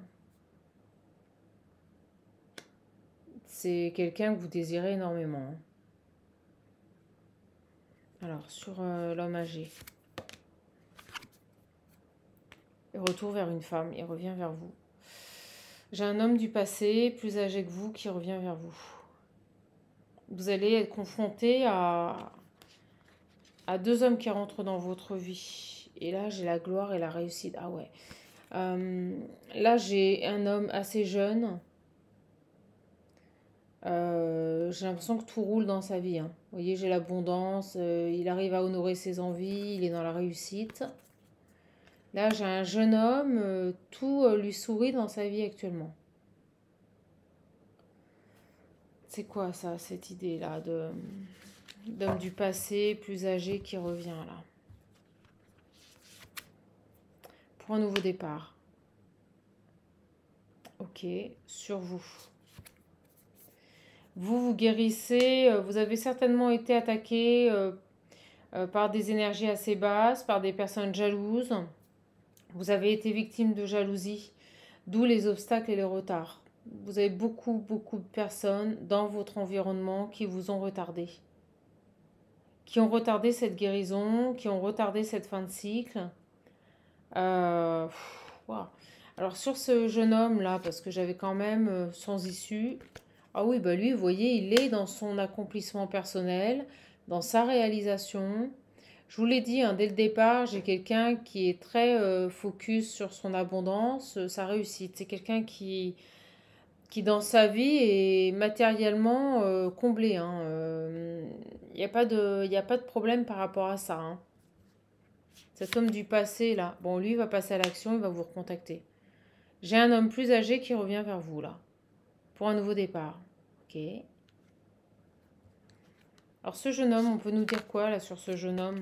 C'est quelqu'un que vous désirez énormément. Alors, sur l'homme âgé. Il retourne vers une femme, il revient vers vous. J'ai un homme du passé, plus âgé que vous, qui revient vers vous. Vous allez être confronté à deux hommes qui rentrent dans votre vie. Et là, j'ai la gloire et la réussite. Ah ouais. Là, j'ai un homme assez jeune. J'ai l'impression que tout roule dans sa vie. Hein. Vous voyez, j'ai l'abondance. Il arrive à honorer ses envies. Il est dans la réussite. Là, j'ai un jeune homme. Tout lui sourit dans sa vie actuellement. C'est quoi ça, cette idée-là d'homme du passé, plus âgé, qui revient là? Pour un nouveau départ. Ok, sur vous. Vous guérissez, vous avez certainement été attaqué par des énergies assez basses, par des personnes jalouses. Vous avez été victime de jalousie, d'où les obstacles et les retards. Vous avez beaucoup de personnes dans votre environnement qui vous ont retardé. Qui ont retardé cette guérison, qui ont retardé cette fin de cycle. Wow. Alors sur ce jeune homme là, parce que j'avais quand même sans issue, ah oui, bah lui, vous voyez, il est dans son accomplissement personnel, dans sa réalisation. Je vous l'ai dit, hein, dès le départ, j'ai quelqu'un qui est très focus sur son abondance, sa réussite. C'est quelqu'un qui dans sa vie est matériellement comblé. Hein. Il n'y a pas de problème par rapport à ça. Hein. Cet homme du passé, là, bon, lui, il va passer à l'action, il va vous recontacter. J'ai un homme plus âgé qui revient vers vous, là, pour un nouveau départ. Ok. Alors, ce jeune homme, on peut nous dire quoi, là, sur ce jeune homme?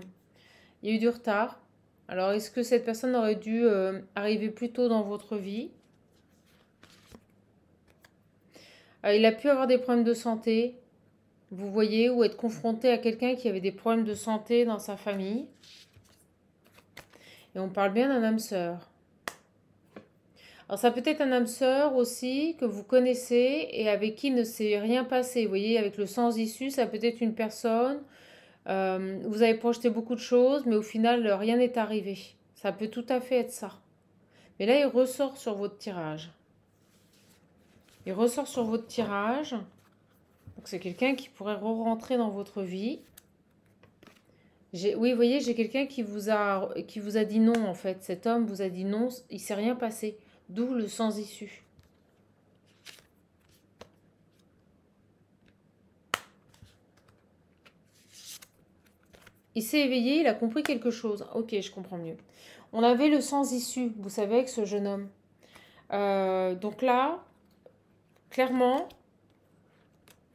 Il y a eu du retard. Alors, est-ce que cette personne aurait dû arriver plus tôt dans votre vie? Il a pu avoir des problèmes de santé, vous voyez, ou être confronté à quelqu'un qui avait des problèmes de santé dans sa famille. Et on parle bien d'un âme sœur. Alors ça peut être un âme sœur aussi que vous connaissez et avec qui il ne s'est rien passé. Vous voyez, avec le sans issue, ça peut être une personne. Vous avez projeté beaucoup de choses, mais au final, rien n'est arrivé. Ça peut tout à fait être ça. Mais là, il ressort sur votre tirage. Il ressort sur votre tirage. Donc c'est quelqu'un qui pourrait re-rentrer dans votre vie. Oui, vous voyez, j'ai quelqu'un qui vous a dit non, en fait. Cet homme vous a dit non, il ne s'est rien passé. D'où le sans issue. Il s'est éveillé, il a compris quelque chose. Ok, je comprends mieux. On avait le sans issue, vous savez, avec ce jeune homme. Donc là, clairement,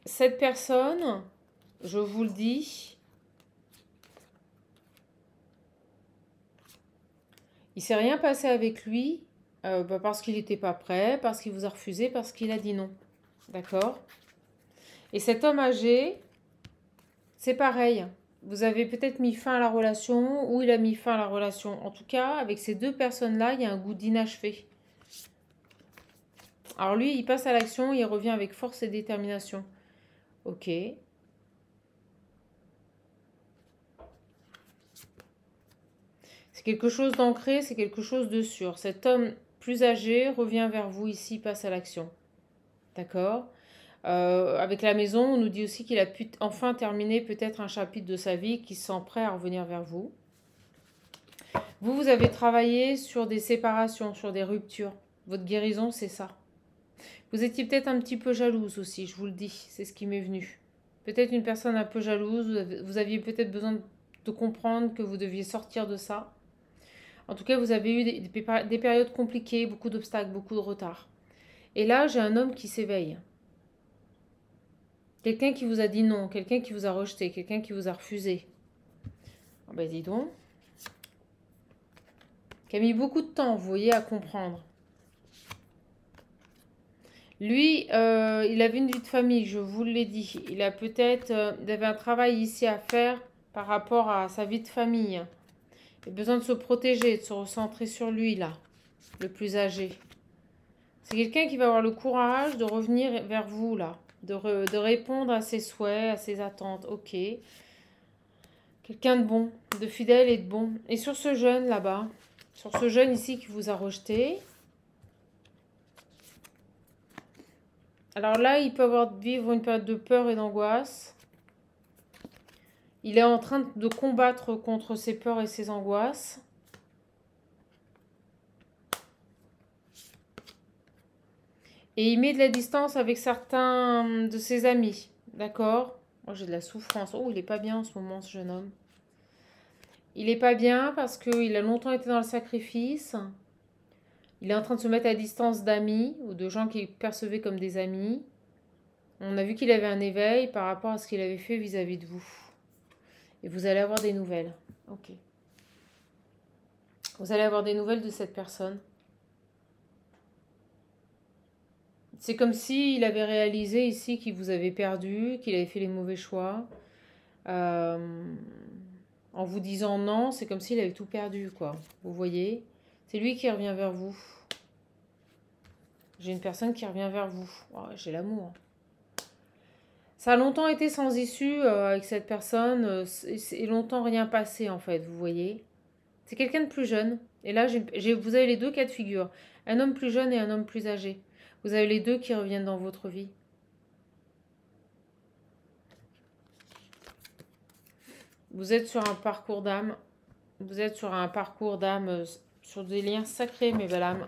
cette personne, je vous le dis, il ne s'est rien passé avec lui parce qu'il n'était pas prêt, parce qu'il vous a refusé, parce qu'il a dit non. D'accord? Et cet homme âgé, c'est pareil. Vous avez peut-être mis fin à la relation ou il a mis fin à la relation. En tout cas, avec ces deux personnes-là, il y a un goût d'inachevé. Alors lui, il passe à l'action, il revient avec force et détermination. Ok. C'est quelque chose d'ancré, c'est quelque chose de sûr. Cet homme plus âgé revient vers vous ici, passe à l'action. D'accord? Avec la maison, on nous dit aussi qu'il a pu enfin terminer peut-être un chapitre de sa vie qui se sent prêt à revenir vers vous. Vous avez travaillé sur des séparations, sur des ruptures. Votre guérison, c'est ça. Vous étiez peut-être un petit peu jalouse aussi, je vous le dis, c'est ce qui m'est venu. Peut-être une personne un peu jalouse, vous aviez peut-être besoin de comprendre que vous deviez sortir de ça. En tout cas, vous avez eu des périodes compliquées, beaucoup d'obstacles, beaucoup de retard. Et là, j'ai un homme qui s'éveille. Quelqu'un qui vous a dit non, quelqu'un qui vous a rejeté, quelqu'un qui vous a refusé. Ah ben dis donc. Qui a mis beaucoup de temps, vous voyez, à comprendre. Lui, il avait une vie de famille, je vous l'ai dit. Il a peut-être, il avait un travail ici à faire par rapport à sa vie de famille. Il a besoin de se protéger, de se recentrer sur lui, là, le plus âgé. C'est quelqu'un qui va avoir le courage de revenir vers vous, là, de répondre à ses souhaits, à ses attentes. Ok. Quelqu'un de bon, de fidèle et de bon. Et sur ce jeune, là-bas, sur ce jeune ici qui vous a rejeté, alors là, il peut vivre une période de peur et d'angoisse. Il est en train de combattre contre ses peurs et ses angoisses. Et il met de la distance avec certains de ses amis. D'accord? Moi, j'ai de la souffrance. Oh, il n'est pas bien en ce moment, ce jeune homme. Il n'est pas bien parce qu'il a longtemps été dans le sacrifice. Il est en train de se mettre à distance d'amis ou de gens qu'il percevait comme des amis. On a vu qu'il avait un éveil par rapport à ce qu'il avait fait vis-à-vis de vous. Et vous allez avoir des nouvelles. Ok. Vous allez avoir des nouvelles de cette personne. C'est comme s'il avait réalisé ici qu'il vous avait perdu, qu'il avait fait les mauvais choix. En vous disant non, c'est comme s'il avait tout perdu, quoi. Vous voyez? C'est lui qui revient vers vous. J'ai une personne qui revient vers vous. Oh, j'ai l'amour. Ça a longtemps été sans issue avec cette personne. Et longtemps rien passé, en fait, vous voyez? C'est quelqu'un de plus jeune. Et là, vous avez les deux cas de figure. Un homme plus jeune et un homme plus âgé. Vous avez les deux qui reviennent dans votre vie. Vous êtes sur un parcours d'âme. Vous êtes sur un parcours d'âme, sur des liens sacrés, mes belles âmes.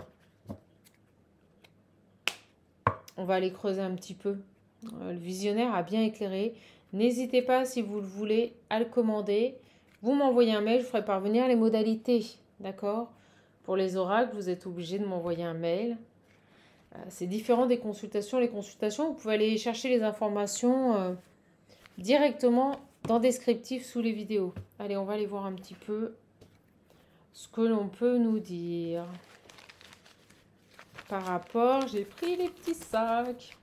On va aller creuser un petit peu. Le visionnaire a bien éclairé. N'hésitez pas, si vous le voulez, à le commander. Vous m'envoyez un mail, je ferai parvenir les modalités. D'accord? Pour les oracles, vous êtes obligé de m'envoyer un mail. C'est différent des consultations. Les consultations, vous pouvez aller chercher les informations directement dans descriptif sous les vidéos. Allez, on va aller voir un petit peu ce que l'on peut nous dire. Par rapport, j'ai pris les petits sacs.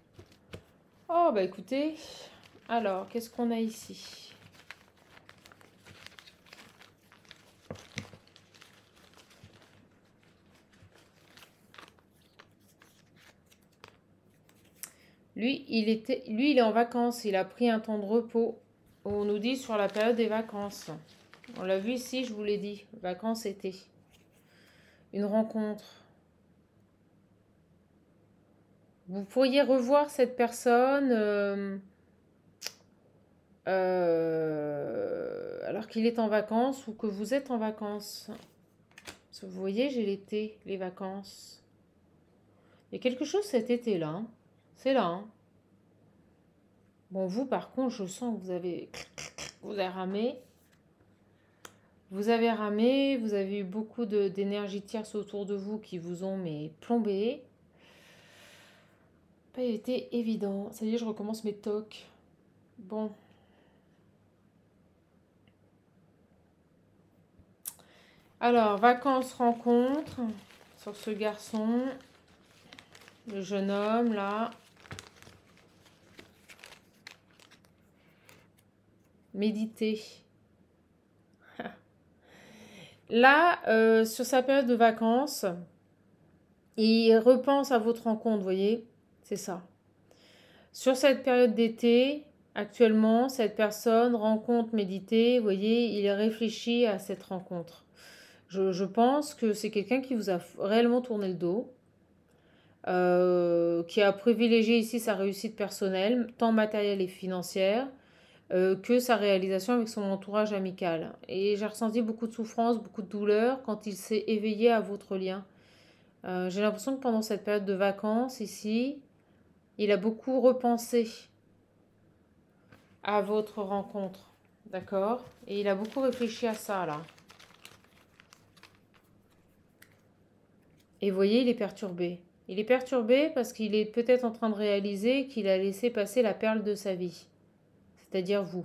Oh, bah écoutez, alors, qu'est-ce qu'on a ici? Lui, il est en vacances, il a pris un temps de repos. On nous dit sur la période des vacances. On l'a vu ici, je vous l'ai dit, vacances été. Une rencontre. Vous pourriez revoir cette personne alors qu'il est en vacances ou que vous êtes en vacances. Parce que vous voyez, j'ai l'été, les vacances. Il y a quelque chose cet été-là. Hein. C'est là. Hein. Bon, vous, par contre, je sens que vous avez ramé. Vous avez ramé, vous avez eu beaucoup d'énergie tierce autour de vous qui vous ont plombé. Pas été évident. Ça y est, je recommence mes tocs. Bon. Alors, vacances, rencontres sur ce garçon, le jeune homme, là. Méditer. Là, sur sa période de vacances, il repense à votre rencontre, vous voyez? C'est ça. Sur cette période d'été, actuellement, cette personne rencontre, méditer, vous voyez, il réfléchit à cette rencontre. Je pense que c'est quelqu'un qui vous a réellement tourné le dos. qui a privilégié ici sa réussite personnelle, tant matérielle et financière, que sa réalisation avec son entourage amical. Et j'ai ressenti beaucoup de souffrance, beaucoup de douleur quand il s'est éveillé à votre lien. J'ai l'impression que pendant cette période de vacances ici, il a beaucoup repensé à votre rencontre, d'accord? Et il a beaucoup réfléchi à ça, là. Et vous voyez, il est perturbé. Il est perturbé parce qu'il est peut-être en train de réaliser qu'il a laissé passer la perle de sa vie, c'est-à-dire vous.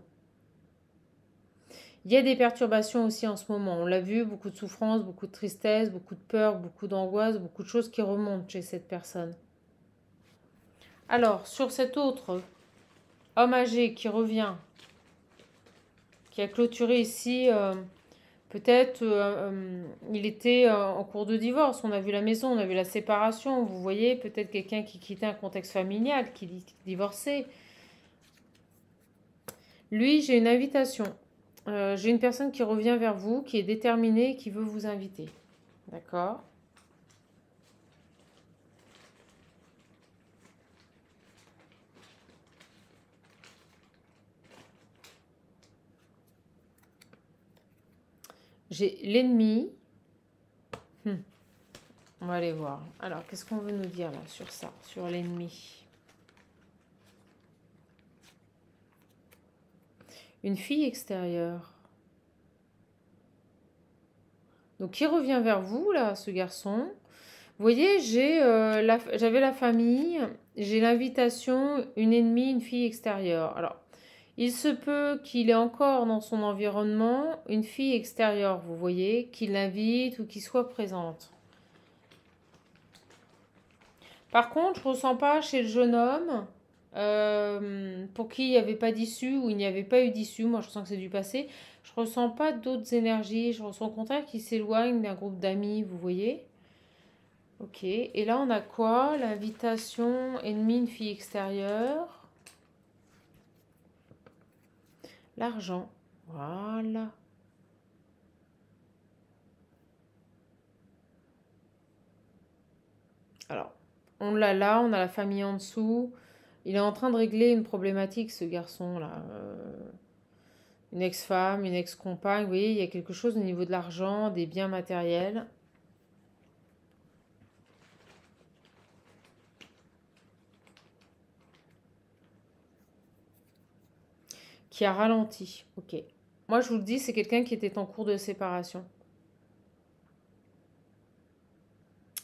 Il y a des perturbations aussi en ce moment. On l'a vu, beaucoup de souffrance, beaucoup de tristesse, beaucoup de peur, beaucoup d'angoisse, beaucoup de choses qui remontent chez cette personne. Alors, sur cet autre homme âgé qui revient, qui a clôturé ici, peut-être il était en cours de divorce. On a vu la maison, on a vu la séparation. Vous voyez, peut-être quelqu'un qui quittait un contexte familial, qui divorçait. Lui, j'ai une invitation. J'ai une personne qui revient vers vous, qui est déterminée et qui veut vous inviter. D'accord? J'ai l'ennemi. On va aller voir. Alors, qu'est-ce qu'on veut nous dire là sur ça, sur l'ennemi? Une fille extérieure. Donc, qui revient vers vous là, ce garçon? Vous voyez, j'avais la famille, j'ai l'invitation, une ennemie, une fille extérieure. Alors, il se peut qu'il ait encore dans son environnement une fille extérieure, vous voyez, qui l'invite ou qui soit présente. Par contre, je ne ressens pas chez le jeune homme, pour qui il n'y avait pas d'issue ou il n'y avait pas eu d'issue, moi je sens que c'est du passé, je ne ressens pas d'autres énergies, je ressens au contraire qu'il s'éloigne d'un groupe d'amis, vous voyez. Ok, et là on a quoi? L'invitation, ennemi, une fille extérieure. L'argent, voilà. Alors, on l'a là, on a la famille en dessous. Il est en train de régler une problématique, ce garçon-là. Une ex-femme, une ex-compagne, vous voyez, il y a quelque chose au niveau de l'argent, des biens matériels. Qui a ralenti, ok. Moi, je vous le dis, c'est quelqu'un qui était en cours de séparation.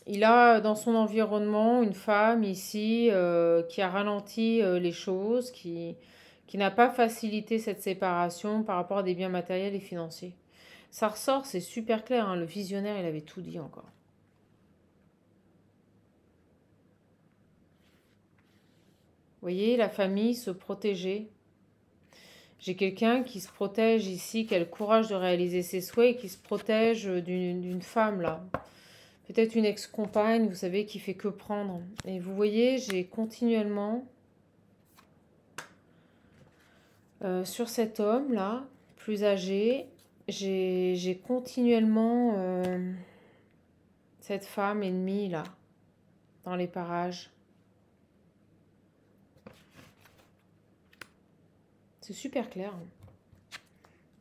Il a dans son environnement une femme ici qui a ralenti les choses, qui n'a pas facilité cette séparation par rapport à des biens matériels et financiers. Ça ressort, c'est super clair, hein, le visionnaire, il avait tout dit encore. Vous voyez, la famille se protéger. J'ai quelqu'un qui se protège ici, qui a le courage de réaliser ses souhaits et qui se protège d'une femme là. Peut-être une ex-compagne, vous savez, qui fait que prendre. Et vous voyez, j'ai continuellement sur cet homme là, plus âgé, j'ai continuellement cette femme ennemie là, dans les parages. C'est super clair.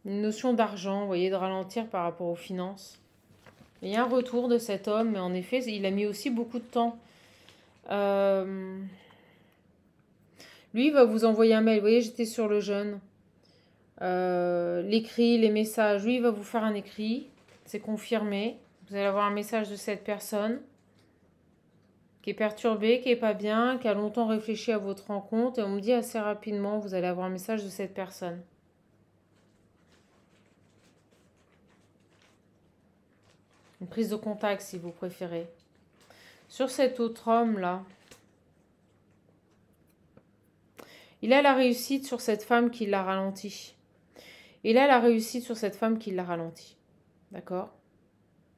Une notion d'argent, vous voyez, de ralentir par rapport aux finances. Il y a un retour de cet homme, mais en effet, il a mis aussi beaucoup de temps. Lui, il va vous envoyer un mail. Vous voyez, j'étais sur le jeune. L'écrit, les messages. Lui, il va vous faire un écrit. C'est confirmé. Vous allez avoir un message de cette personne qui est perturbée, qui est pas bien, qui a longtemps réfléchi à votre rencontre. Et on me dit assez rapidement, vous allez avoir un message de cette personne. Une prise de contact, si vous préférez. Sur cet autre homme-là, il a la réussite sur cette femme qui l'a ralenti. Il a la réussite sur cette femme qui l'a ralenti. D'accord?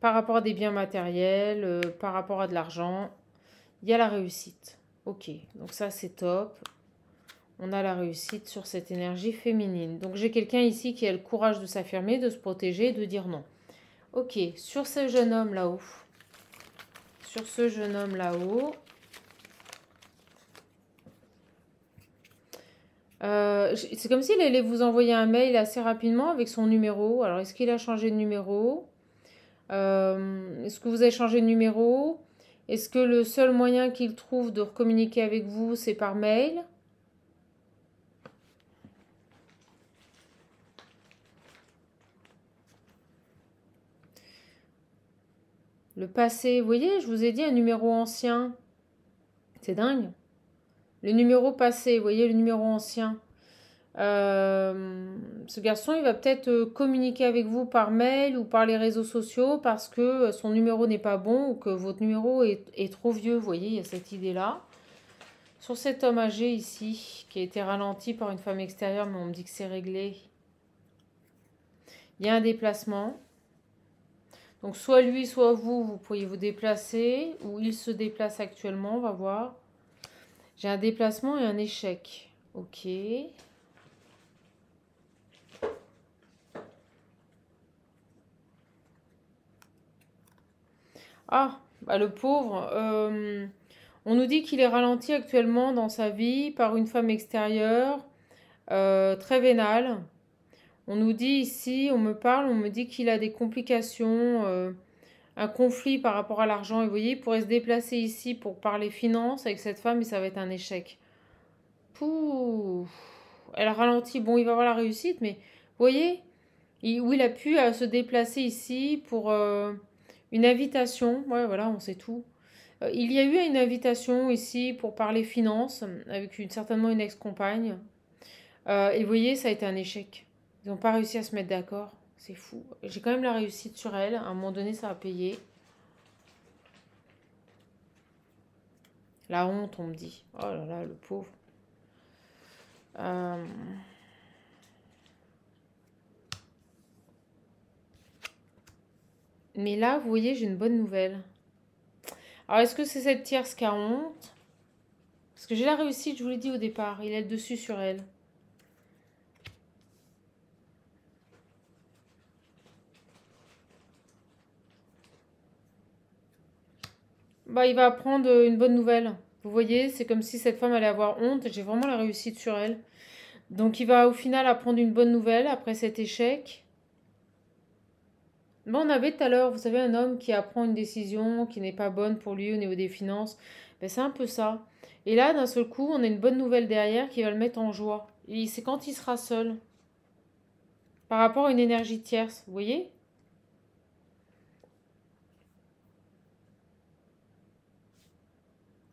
Par rapport à des biens matériels, par rapport à de l'argent, il y a la réussite. Ok, donc ça c'est top. On a la réussite sur cette énergie féminine. Donc j'ai quelqu'un ici qui a le courage de s'affirmer, de se protéger, de dire non. Ok, sur ce jeune homme là-haut. Sur ce jeune homme là-haut. C'est comme s'il allait vous envoyer un mail assez rapidement avec son numéro. Alors, est-ce qu'il a changé de numéro? Est-ce que vous avez changé de numéro? Est-ce que le seul moyen qu'il trouve de communiquer avec vous, c'est par mail? Le passé, vous voyez, je vous ai dit un numéro ancien. C'est dingue. Le numéro passé, vous voyez, le numéro ancien. Ce garçon, il va peut-être communiquer avec vous par mail ou par les réseaux sociaux parce que son numéro n'est pas bon ou que votre numéro est trop vieux. Vous voyez, il y a cette idée-là. Sur cet homme âgé ici, qui a été ralenti par une femme extérieure, mais on me dit que c'est réglé, il y a un déplacement. Donc soit lui, soit vous, vous pourriez vous déplacer, ou il se déplace actuellement, on va voir. J'ai un déplacement et un échec. Ok. Ah, bah le pauvre. On nous dit qu'il est ralenti actuellement dans sa vie par une femme extérieure, très vénale. On nous dit ici, on me parle, on me dit qu'il a des complications, un conflit par rapport à l'argent. Et vous voyez, il pourrait se déplacer ici pour parler finances avec cette femme et ça va être un échec. Pouh. Elle ralentit. Bon, il va avoir la réussite, mais vous voyez, où il a pu se déplacer ici pour une invitation. Ouais, voilà, on sait tout. Il y a eu une invitation ici pour parler finances avec certainement une ex-compagne. Et vous voyez, ça a été un échec. Ils n'ont pas réussi à se mettre d'accord. C'est fou. J'ai quand même la réussite sur elle. À un moment donné, ça a payé. La honte, on me dit. Oh là là, le pauvre. Euh, Mais là, vous voyez, j'ai une bonne nouvelle. Alors, est-ce que c'est cette tierce qui a honte? Parce que j'ai la réussite, je vous l'ai dit au départ. Il est le dessus sur elle. Bah, il va apprendre une bonne nouvelle. Vous voyez, c'est comme si cette femme allait avoir honte. J'ai vraiment la réussite sur elle. Donc, il va au final apprendre une bonne nouvelle après cet échec. Bon, on avait tout à l'heure, vous savez, un homme qui apprend une décision qui n'est pas bonne pour lui au niveau des finances. Ben, c'est un peu ça. Et là, d'un seul coup, on a une bonne nouvelle derrière qui va le mettre en joie. Et c'est quand il sera seul, par rapport à une énergie tierce, vous voyez?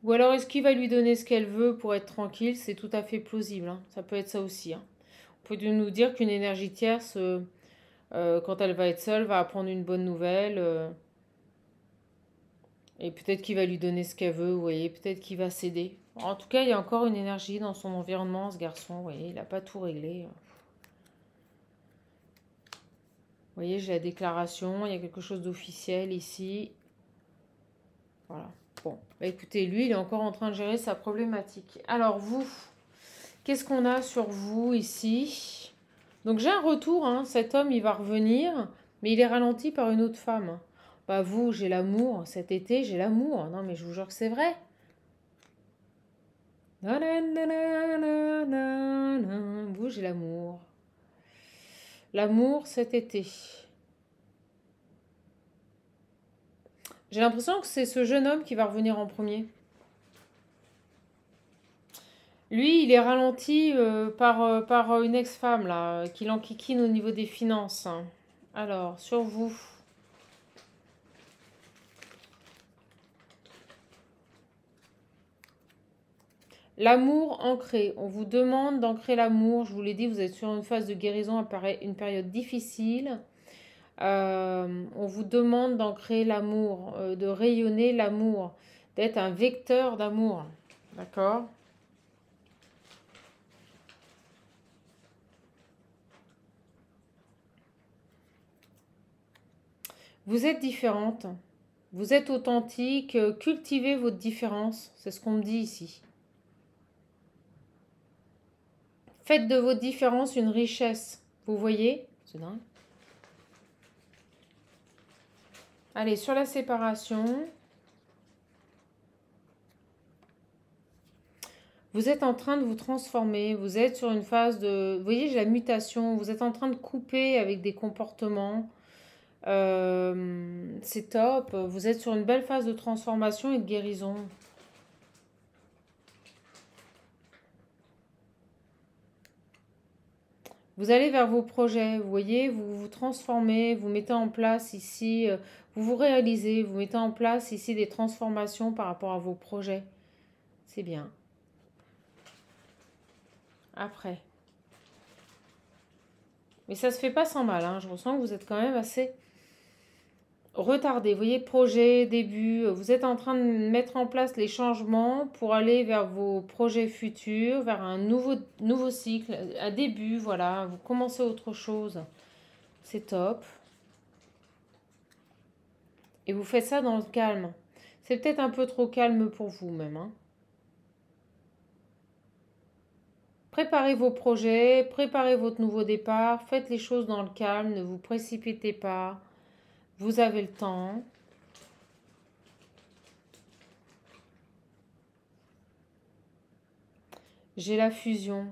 Ou alors est-ce qu'il va lui donner ce qu'elle veut pour être tranquille? C'est tout à fait plausible, hein. Ça peut être ça aussi, hein. On peut nous dire qu'une énergie tierce, quand elle va être seule, va apprendre une bonne nouvelle. Et peut-être qu'il va lui donner ce qu'elle veut, vous voyez, peut-être qu'il va céder. En tout cas, il y a encore une énergie dans son environnement, ce garçon, vous voyez, il n'a pas tout réglé. Vous voyez, j'ai la déclaration, il y a quelque chose d'officiel ici. Voilà. Bon, bah écoutez, lui, il est encore en train de gérer sa problématique. Alors vous, qu'est-ce qu'on a sur vous ici? Donc j'ai un retour, hein. Cet homme, il va revenir, mais il est ralenti par une autre femme. Bah vous, j'ai l'amour, cet été, j'ai l'amour. Non, mais je vous jure que c'est vrai. Vous, j'ai l'amour. L'amour cet été. J'ai l'impression que c'est ce jeune homme qui va revenir en premier. Lui, il est ralenti par une ex-femme, là, qui l'enquiquine au niveau des finances. Alors, sur vous. L'amour ancré. On vous demande d'ancrer l'amour. Je vous l'ai dit, vous êtes sur une phase de guérison, une période difficile. On vous demande d'ancrer l'amour, de rayonner l'amour, d'être un vecteur d'amour. D'accord? Vous êtes différente. Vous êtes authentique. Cultivez votre différence. C'est ce qu'on me dit ici. Faites de votre différence une richesse. Vous voyez? C'est dingue. Allez, sur la séparation. Vous êtes en train de vous transformer, vous êtes sur une phase de... Vous voyez, j'ai la mutation, vous êtes en train de couper avec des comportements. C'est top, vous êtes sur une belle phase de transformation et de guérison. Vous allez vers vos projets, vous voyez, vous vous transformez, vous mettez en place ici, vous vous réalisez, vous mettez en place ici des transformations par rapport à vos projets. C'est bien. Après. Mais ça se fait pas sans mal, hein. Je ressens que vous êtes quand même assez retardé. Vous voyez, projet, début, vous êtes en train de mettre en place les changements pour aller vers vos projets futurs, vers un nouveau cycle, un début, voilà, vous commencez autre chose. C'est top. Et vous faites ça dans le calme. C'est peut-être un peu trop calme pour vous même, hein. Préparez vos projets, préparez votre nouveau départ, faites les choses dans le calme, ne vous précipitez pas. Vous avez le temps. J'ai la fusion.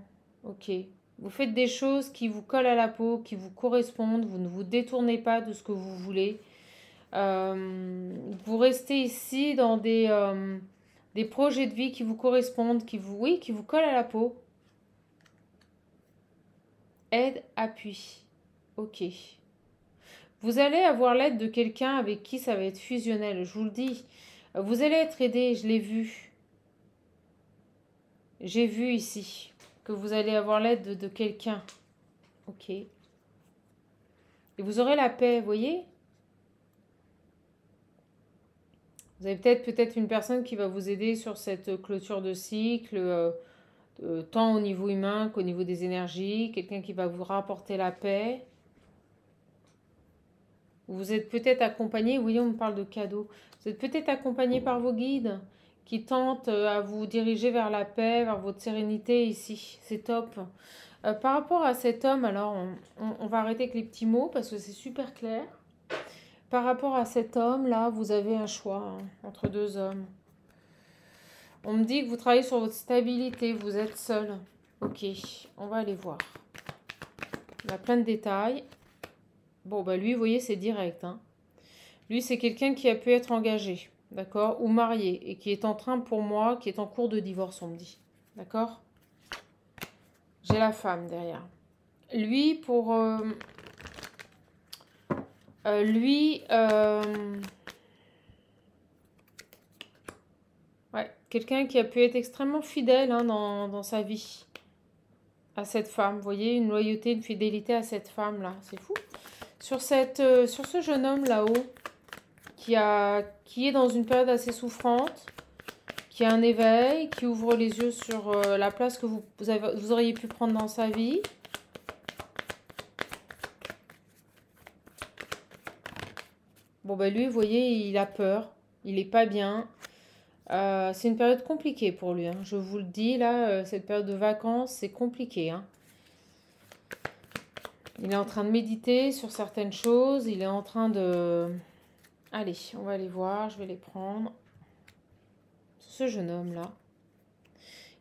Ok. Vous faites des choses qui vous collent à la peau, qui vous correspondent. Vous ne vous détournez pas de ce que vous voulez. Vous restez ici dans des projets de vie qui vous correspondent, oui, qui vous collent à la peau. Aide, appui. Ok. Vous allez avoir l'aide de quelqu'un avec qui ça va être fusionnel, je vous le dis. Vous allez être aidé, je l'ai vu. J'ai vu ici que vous allez avoir l'aide de quelqu'un. Ok. Et vous aurez la paix, vous voyez? Vous avez peut-être une personne qui va vous aider sur cette clôture de cycle, tant au niveau humain qu'au niveau des énergies. Quelqu'un qui va vous rapporter la paix. Vous êtes peut-être accompagné, oui, on me parle de cadeaux. Vous êtes peut-être accompagné par vos guides qui tentent à vous diriger vers la paix, vers votre sérénité ici. C'est top. Par rapport à cet homme, alors on va arrêter avec les petits mots parce que c'est super clair. Par rapport à cet homme-là, vous avez un choix entre deux hommes. On me dit que vous travaillez sur votre stabilité, vous êtes seul. Ok, on va aller voir. Il y a plein de détails. Bon, bah lui, vous voyez, c'est direct. Hein. Lui, c'est quelqu'un qui a pu être engagé, d'accord, ou marié, et qui est en train, pour moi, qui est en cours de divorce, on me dit. D'accord? J'ai la femme derrière. Lui, pour... ouais, quelqu'un qui a pu être extrêmement fidèle hein, dans sa vie à cette femme. Vous voyez, une loyauté, une fidélité à cette femme-là. C'est fou. Sur ce jeune homme là-haut, qui est dans une période assez souffrante, qui a un éveil, qui ouvre les yeux sur la place que vous auriez pu prendre dans sa vie. Bon, ben lui, vous voyez, il a peur. Il n'est pas bien. C'est une période compliquée pour lui. Hein. Je vous le dis, là, cette période de vacances, c'est compliqué. Hein. Il est en train de méditer sur certaines choses. Il est en train de... Allez, on va les voir. Je vais les prendre. Ce jeune homme-là.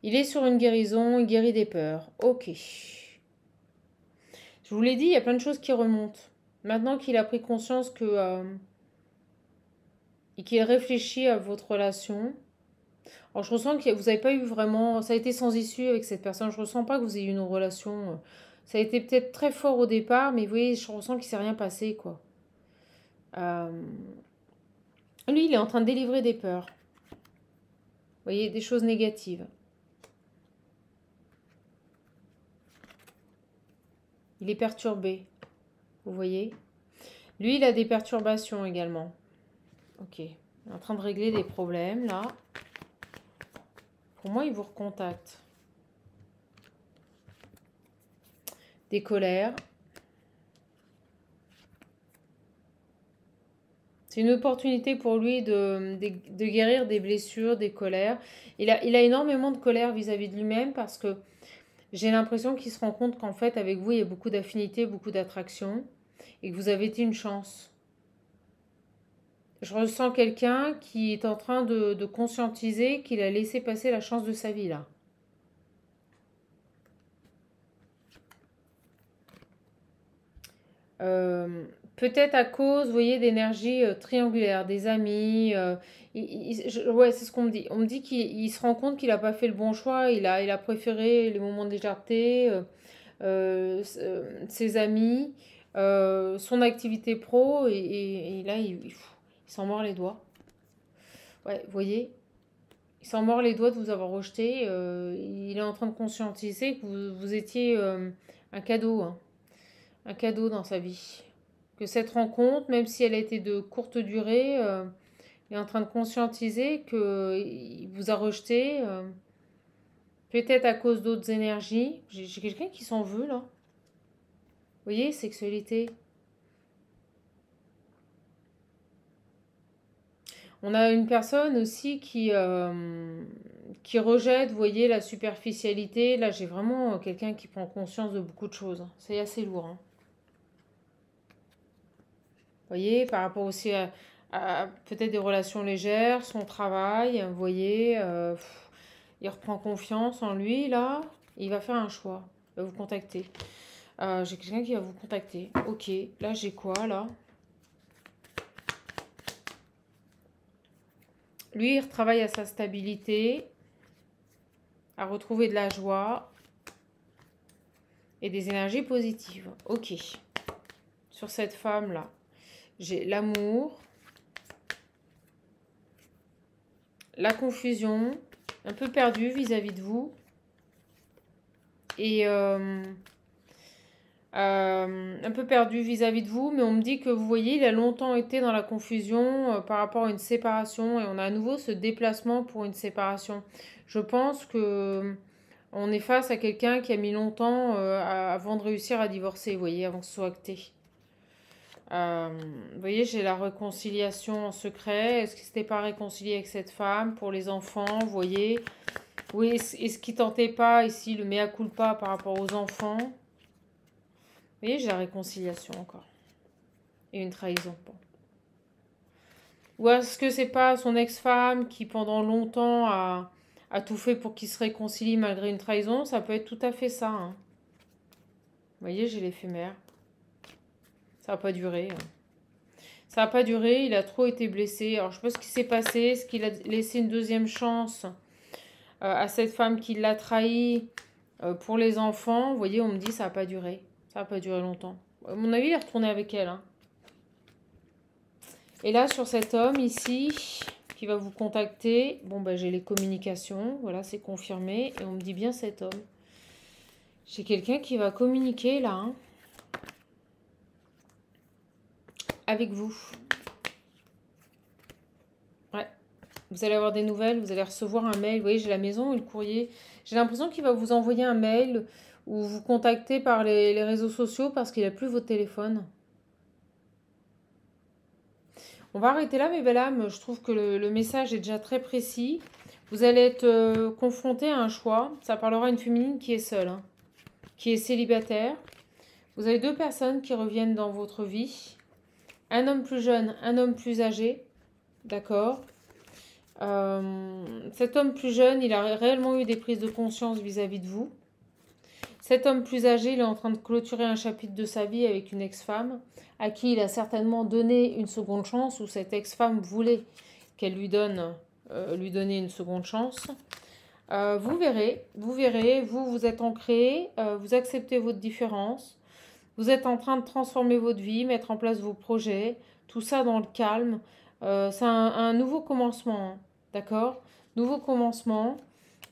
Il est sur une guérison. Il guérit des peurs. Ok. Je vous l'ai dit, il y a plein de choses qui remontent. Maintenant qu'il a pris conscience que... et qu'il réfléchit à votre relation... Alors, je ressens que vous n'avez pas eu vraiment... Ça a été sans issue avec cette personne. Je ne ressens pas que vous ayez eu une relation... Ça a été peut-être très fort au départ, mais vous voyez, je ressens qu'il ne s'est rien passé, quoi. Lui, il est en train de délivrer des peurs. Vous voyez, des choses négatives. Il est perturbé. Vous voyez? Lui, il a des perturbations également. Ok. Il est en train de régler des problèmes, là. Pour moi, il vous recontacte. Des colères. C'est une opportunité pour lui de guérir des blessures, des colères. Il a énormément de colère vis-à-vis de lui-même parce que j'ai l'impression qu'il se rend compte qu'en fait, avec vous, il y a beaucoup d'affinités, beaucoup d'attraction et que vous avez été une chance. Je ressens quelqu'un qui est en train de conscientiser qu'il a laissé passer la chance de sa vie, là. Euh, Peut-être à cause, vous voyez, d'énergie triangulaire, des amis. Ouais, c'est ce qu'on me dit. On me dit qu'il se rend compte qu'il n'a pas fait le bon choix. Il a préféré les moments de légèreté, ses amis, son activité pro. Et là, il s'en mord les doigts. Ouais, vous voyez, il s'en mord les doigts de vous avoir rejeté. Il est en train de conscientiser que vous étiez un cadeau, hein, un cadeau dans sa vie. Que cette rencontre, même si elle a été de courte durée, il est en train de conscientiser qu'il vous a rejeté, peut-être à cause d'autres énergies. J'ai quelqu'un qui s'en veut là. Vous voyez, sexualité. On a une personne aussi qui rejette, vous voyez, la superficialité. Là, j'ai vraiment quelqu'un qui prend conscience de beaucoup de choses. C'est assez lourd, hein. Vous voyez, par rapport aussi à peut-être des relations légères, son travail, vous voyez, il reprend confiance en lui, là, il va faire un choix, il va vous contacter. J'ai quelqu'un qui va vous contacter. Ok, là j'ai quoi, là? Lui, il retravaille à sa stabilité, à retrouver de la joie et des énergies positives. Ok, sur cette femme-là, j'ai l'amour, la confusion, un peu perdu vis-à-vis de vous. Et un peu perdu vis-à-vis de vous, mais on me dit que vous voyez, il a longtemps été dans la confusion par rapport à une séparation et on a à nouveau ce déplacement pour une séparation. Je pense que on est face à quelqu'un qui a mis longtemps avant de réussir à divorcer, vous voyez, avant que ce soit acté. Vous voyez, j'ai la réconciliation en secret. Est-ce qu'il s'était pas réconcilié avec cette femme pour les enfants, vous voyez? Oui, est-ce qu'il tentait pas ici le mea culpa par rapport aux enfants? Vous voyez, j'ai la réconciliation encore. Et une trahison. Bon. Ou est-ce que c'est pas son ex-femme qui pendant longtemps a tout fait pour qu'il se réconcilie malgré une trahison? Ça peut être tout à fait ça, hein. Vous voyez, j'ai l'éphémère. Ça n'a pas duré, hein. Ça n'a pas duré, il a trop été blessé. Alors je sais pas ce qui s'est passé, est-ce qu'il a laissé une deuxième chance à cette femme qui l'a trahi pour les enfants? Vous voyez, on me dit ça n'a pas duré. Ça n'a pas duré longtemps. À mon avis, il est retourné avec elle, hein. Et là, sur cet homme ici, qui va vous contacter, bon, bah, j'ai les communications, voilà, c'est confirmé. Et on me dit bien cet homme. J'ai quelqu'un qui va communiquer là, hein, avec vous. Ouais, vous allez avoir des nouvelles, vous allez recevoir un mail. Vous voyez, j'ai la maison et le courrier. J'ai l'impression qu'il va vous envoyer un mail ou vous contacter par les réseaux sociaux parce qu'il n'a plus votre téléphone. On va arrêter là, mes belles âmes. Je trouve que le message est déjà très précis. Vous allez être confronté à un choix. Ça parlera à une féminine qui est seule, hein, qui est célibataire. Vous avez deux personnes qui reviennent dans votre vie. Un homme plus jeune, un homme plus âgé. D'accord. Cet homme plus jeune, il a réellement eu des prises de conscience vis-à-vis de vous. Cet homme plus âgé, il est en train de clôturer un chapitre de sa vie avec une ex-femme à qui il a certainement donné une seconde chance ou cette ex-femme voulait qu'elle lui donner une seconde chance. Vous verrez, vous êtes ancré, vous acceptez votre différence, vous êtes en train de transformer votre vie, mettre en place vos projets, tout ça dans le calme. C'est un nouveau commencement, hein, d'accord? Nouveau commencement.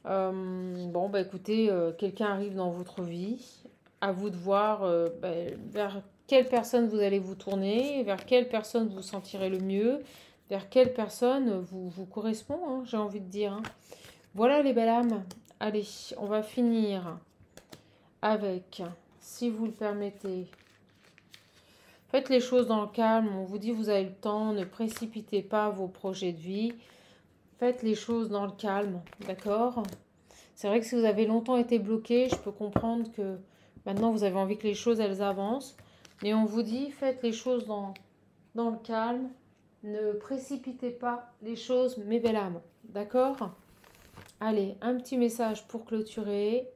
Bon, bah écoutez, quelqu'un arrive dans votre vie. À vous de voir vers quelle personne vous allez vous tourner, vers quelle personne vous sentirez le mieux, vers quelle personne vous correspond, hein, j'ai envie de dire, hein. Voilà les belles âmes. Allez, on va finir avec, si vous le permettez, faites les choses dans le calme. On vous dit, vous avez le temps, ne précipitez pas vos projets de vie. Faites les choses dans le calme, d'accord? C'est vrai que si vous avez longtemps été bloqué, je peux comprendre que maintenant vous avez envie que les choses elles avancent. Mais on vous dit, faites les choses dans le calme. Ne précipitez pas les choses, mes belles âmes. D'accord? Allez, un petit message pour clôturer.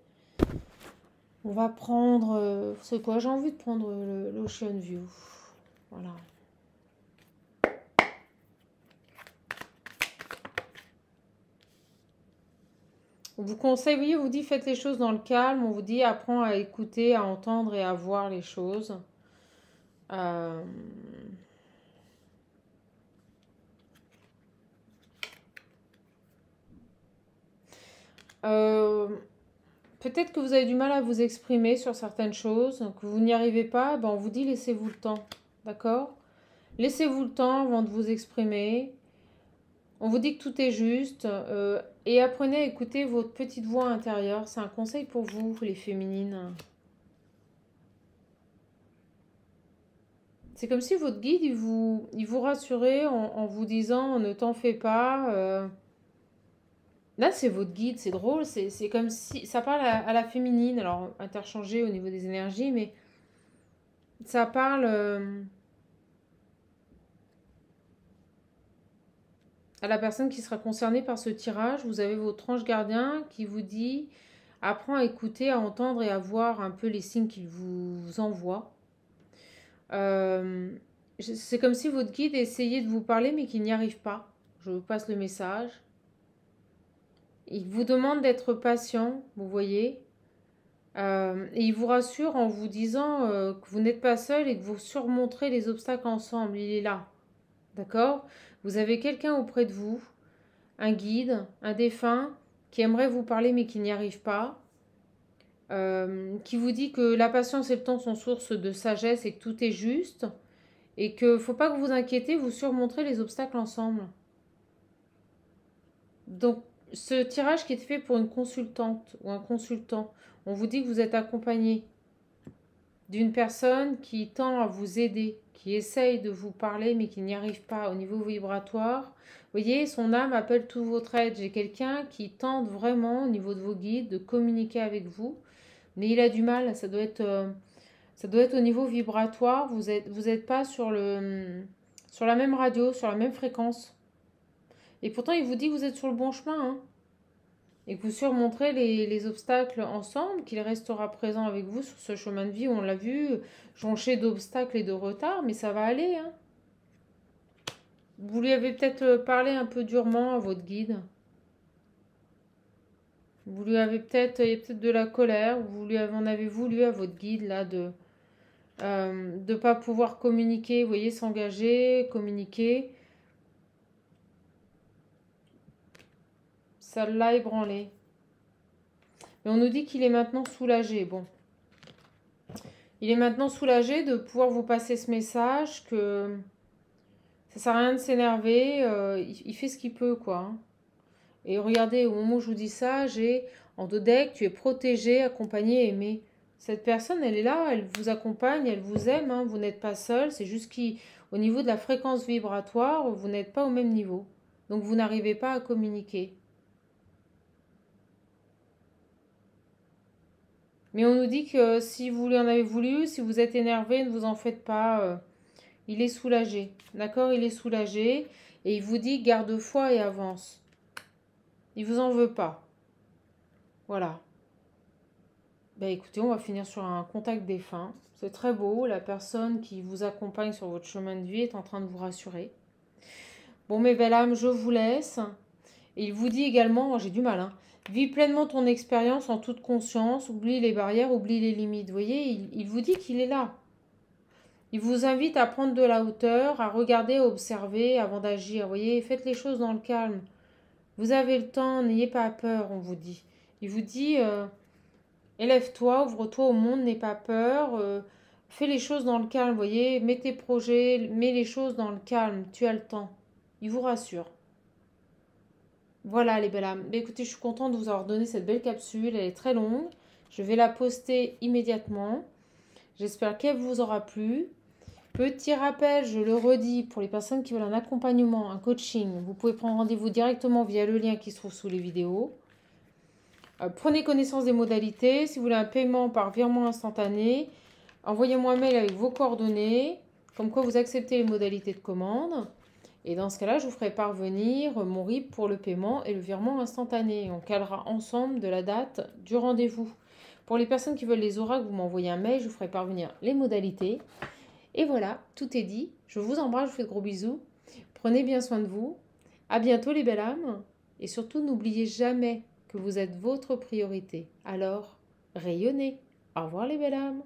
On va prendre... c'est quoi? J'ai envie de prendre l'Ocean View. Voilà. On vous conseille, oui, on vous dit faites les choses dans le calme. On vous dit apprends à écouter, à entendre et à voir les choses. Euh, euh, Peut-être que vous avez du mal à vous exprimer sur certaines choses, que vous n'y arrivez pas. Ben on vous dit laissez-vous le temps. D'accord? Laissez-vous le temps avant de vous exprimer. On vous dit que tout est juste. Et apprenez à écouter votre petite voix intérieure. C'est un conseil pour vous, les féminines. C'est comme si votre guide, il vous rassurait en vous disant ne t'en fais pas. Là, c'est votre guide, c'est drôle. C'est comme si ça parle à la féminine. Alors, interchangé au niveau des énergies, mais ça parle à la personne qui sera concernée par ce tirage. Vous avez votre ange gardien qui vous dit apprends à écouter, à entendre et à voir un peu les signes qu'il vous envoie. C'est comme si votre guide essayait de vous parler, mais qu'il n'y arrive pas. Je vous passe le message. Il vous demande d'être patient, vous voyez. Et il vous rassure en vous disant que vous n'êtes pas seul et que vous surmonterez les obstacles ensemble. Il est là. D'accord? Vous avez quelqu'un auprès de vous, un guide, un défunt, qui aimerait vous parler mais qui n'y arrive pas. Qui vous dit que la patience et le temps sont source de sagesse et que tout est juste. Et que faut pas que vous vous inquiétez, vous surmonterez les obstacles ensemble. Donc, ce tirage qui est fait pour une consultante ou un consultant, on vous dit que vous êtes accompagné d'une personne qui tend à vous aider, qui essaye de vous parler mais qui n'y arrive pas au niveau vibratoire. Vous voyez, son âme appelle tout votre aide. J'ai quelqu'un qui tente vraiment au niveau de vos guides de communiquer avec vous, mais il a du mal. Ça doit être au niveau vibratoire. Vous êtes pas sur la même radio, sur la même fréquence. Et pourtant, il vous dit que vous êtes sur le bon chemin, hein, et que vous surmonterez les obstacles ensemble, qu'il restera présent avec vous sur ce chemin de vie où on l'a vu, jonché d'obstacles et de retards, mais ça va aller. Hein. Vous lui avez peut-être parlé un peu durement à votre guide. Vous lui avez peut-être, il y a peut-être de la colère, vous lui avez, en avez voulu à votre guide là de ne pas pouvoir communiquer, vous voyez, s'engager, communiquer. Ça l'a ébranlé. Mais on nous dit qu'il est maintenant soulagé. Bon. Il est maintenant soulagé de pouvoir vous passer ce message que ça sert à rien de s'énerver. Il fait ce qu'il peut, quoi. Et regardez, au moment où je vous dis ça, j'ai en dodec, tu es protégé, accompagné, aimé. Cette personne, elle est là, elle vous accompagne, elle vous aime. Hein, vous n'êtes pas seul. C'est juste qu'au niveau de la fréquence vibratoire, vous n'êtes pas au même niveau. Donc vous n'arrivez pas à communiquer. Mais on nous dit que si vous lui en avez voulu, si vous êtes énervé, ne vous en faites pas. Il est soulagé. D'accord? Il est soulagé. Et il vous dit garde foi et avance. Il vous en veut pas. Voilà. Ben écoutez, on va finir sur un contact défunt. C'est très beau. La personne qui vous accompagne sur votre chemin de vie est en train de vous rassurer. Bon, mes belles âmes, je vous laisse. Et il vous dit également, j'ai du mal, hein, vis pleinement ton expérience en toute conscience, oublie les barrières, oublie les limites. Vous voyez, il vous dit qu'il est là. Il vous invite à prendre de la hauteur, à regarder, à observer avant d'agir. Vous voyez, faites les choses dans le calme. Vous avez le temps, n'ayez pas peur, on vous dit. Il vous dit, élève-toi, ouvre-toi au monde, n'aie pas peur. Fais les choses dans le calme, vous voyez. Mets tes projets, mets les choses dans le calme. Tu as le temps. Il vous rassure. Voilà les belles âmes. Mais écoutez, je suis contente de vous avoir donné cette belle capsule. Elle est très longue. Je vais la poster immédiatement. J'espère qu'elle vous aura plu. Petit rappel, je le redis, pour les personnes qui veulent un accompagnement, un coaching, vous pouvez prendre rendez-vous directement via le lien qui se trouve sous les vidéos. Prenez connaissance des modalités. Si vous voulez un paiement par virement instantané, envoyez-moi un mail avec vos coordonnées, comme quoi vous acceptez les modalités de commande. Et dans ce cas-là, je vous ferai parvenir mon RIB pour le paiement et le virement instantané. On calera ensemble de la date du rendez-vous. Pour les personnes qui veulent les oracles, vous m'envoyez un mail, je vous ferai parvenir les modalités. Et voilà, tout est dit. Je vous embrasse, je vous fais de gros bisous. Prenez bien soin de vous. À bientôt les belles âmes. Et surtout, n'oubliez jamais que vous êtes votre priorité. Alors, rayonnez. Au revoir les belles âmes.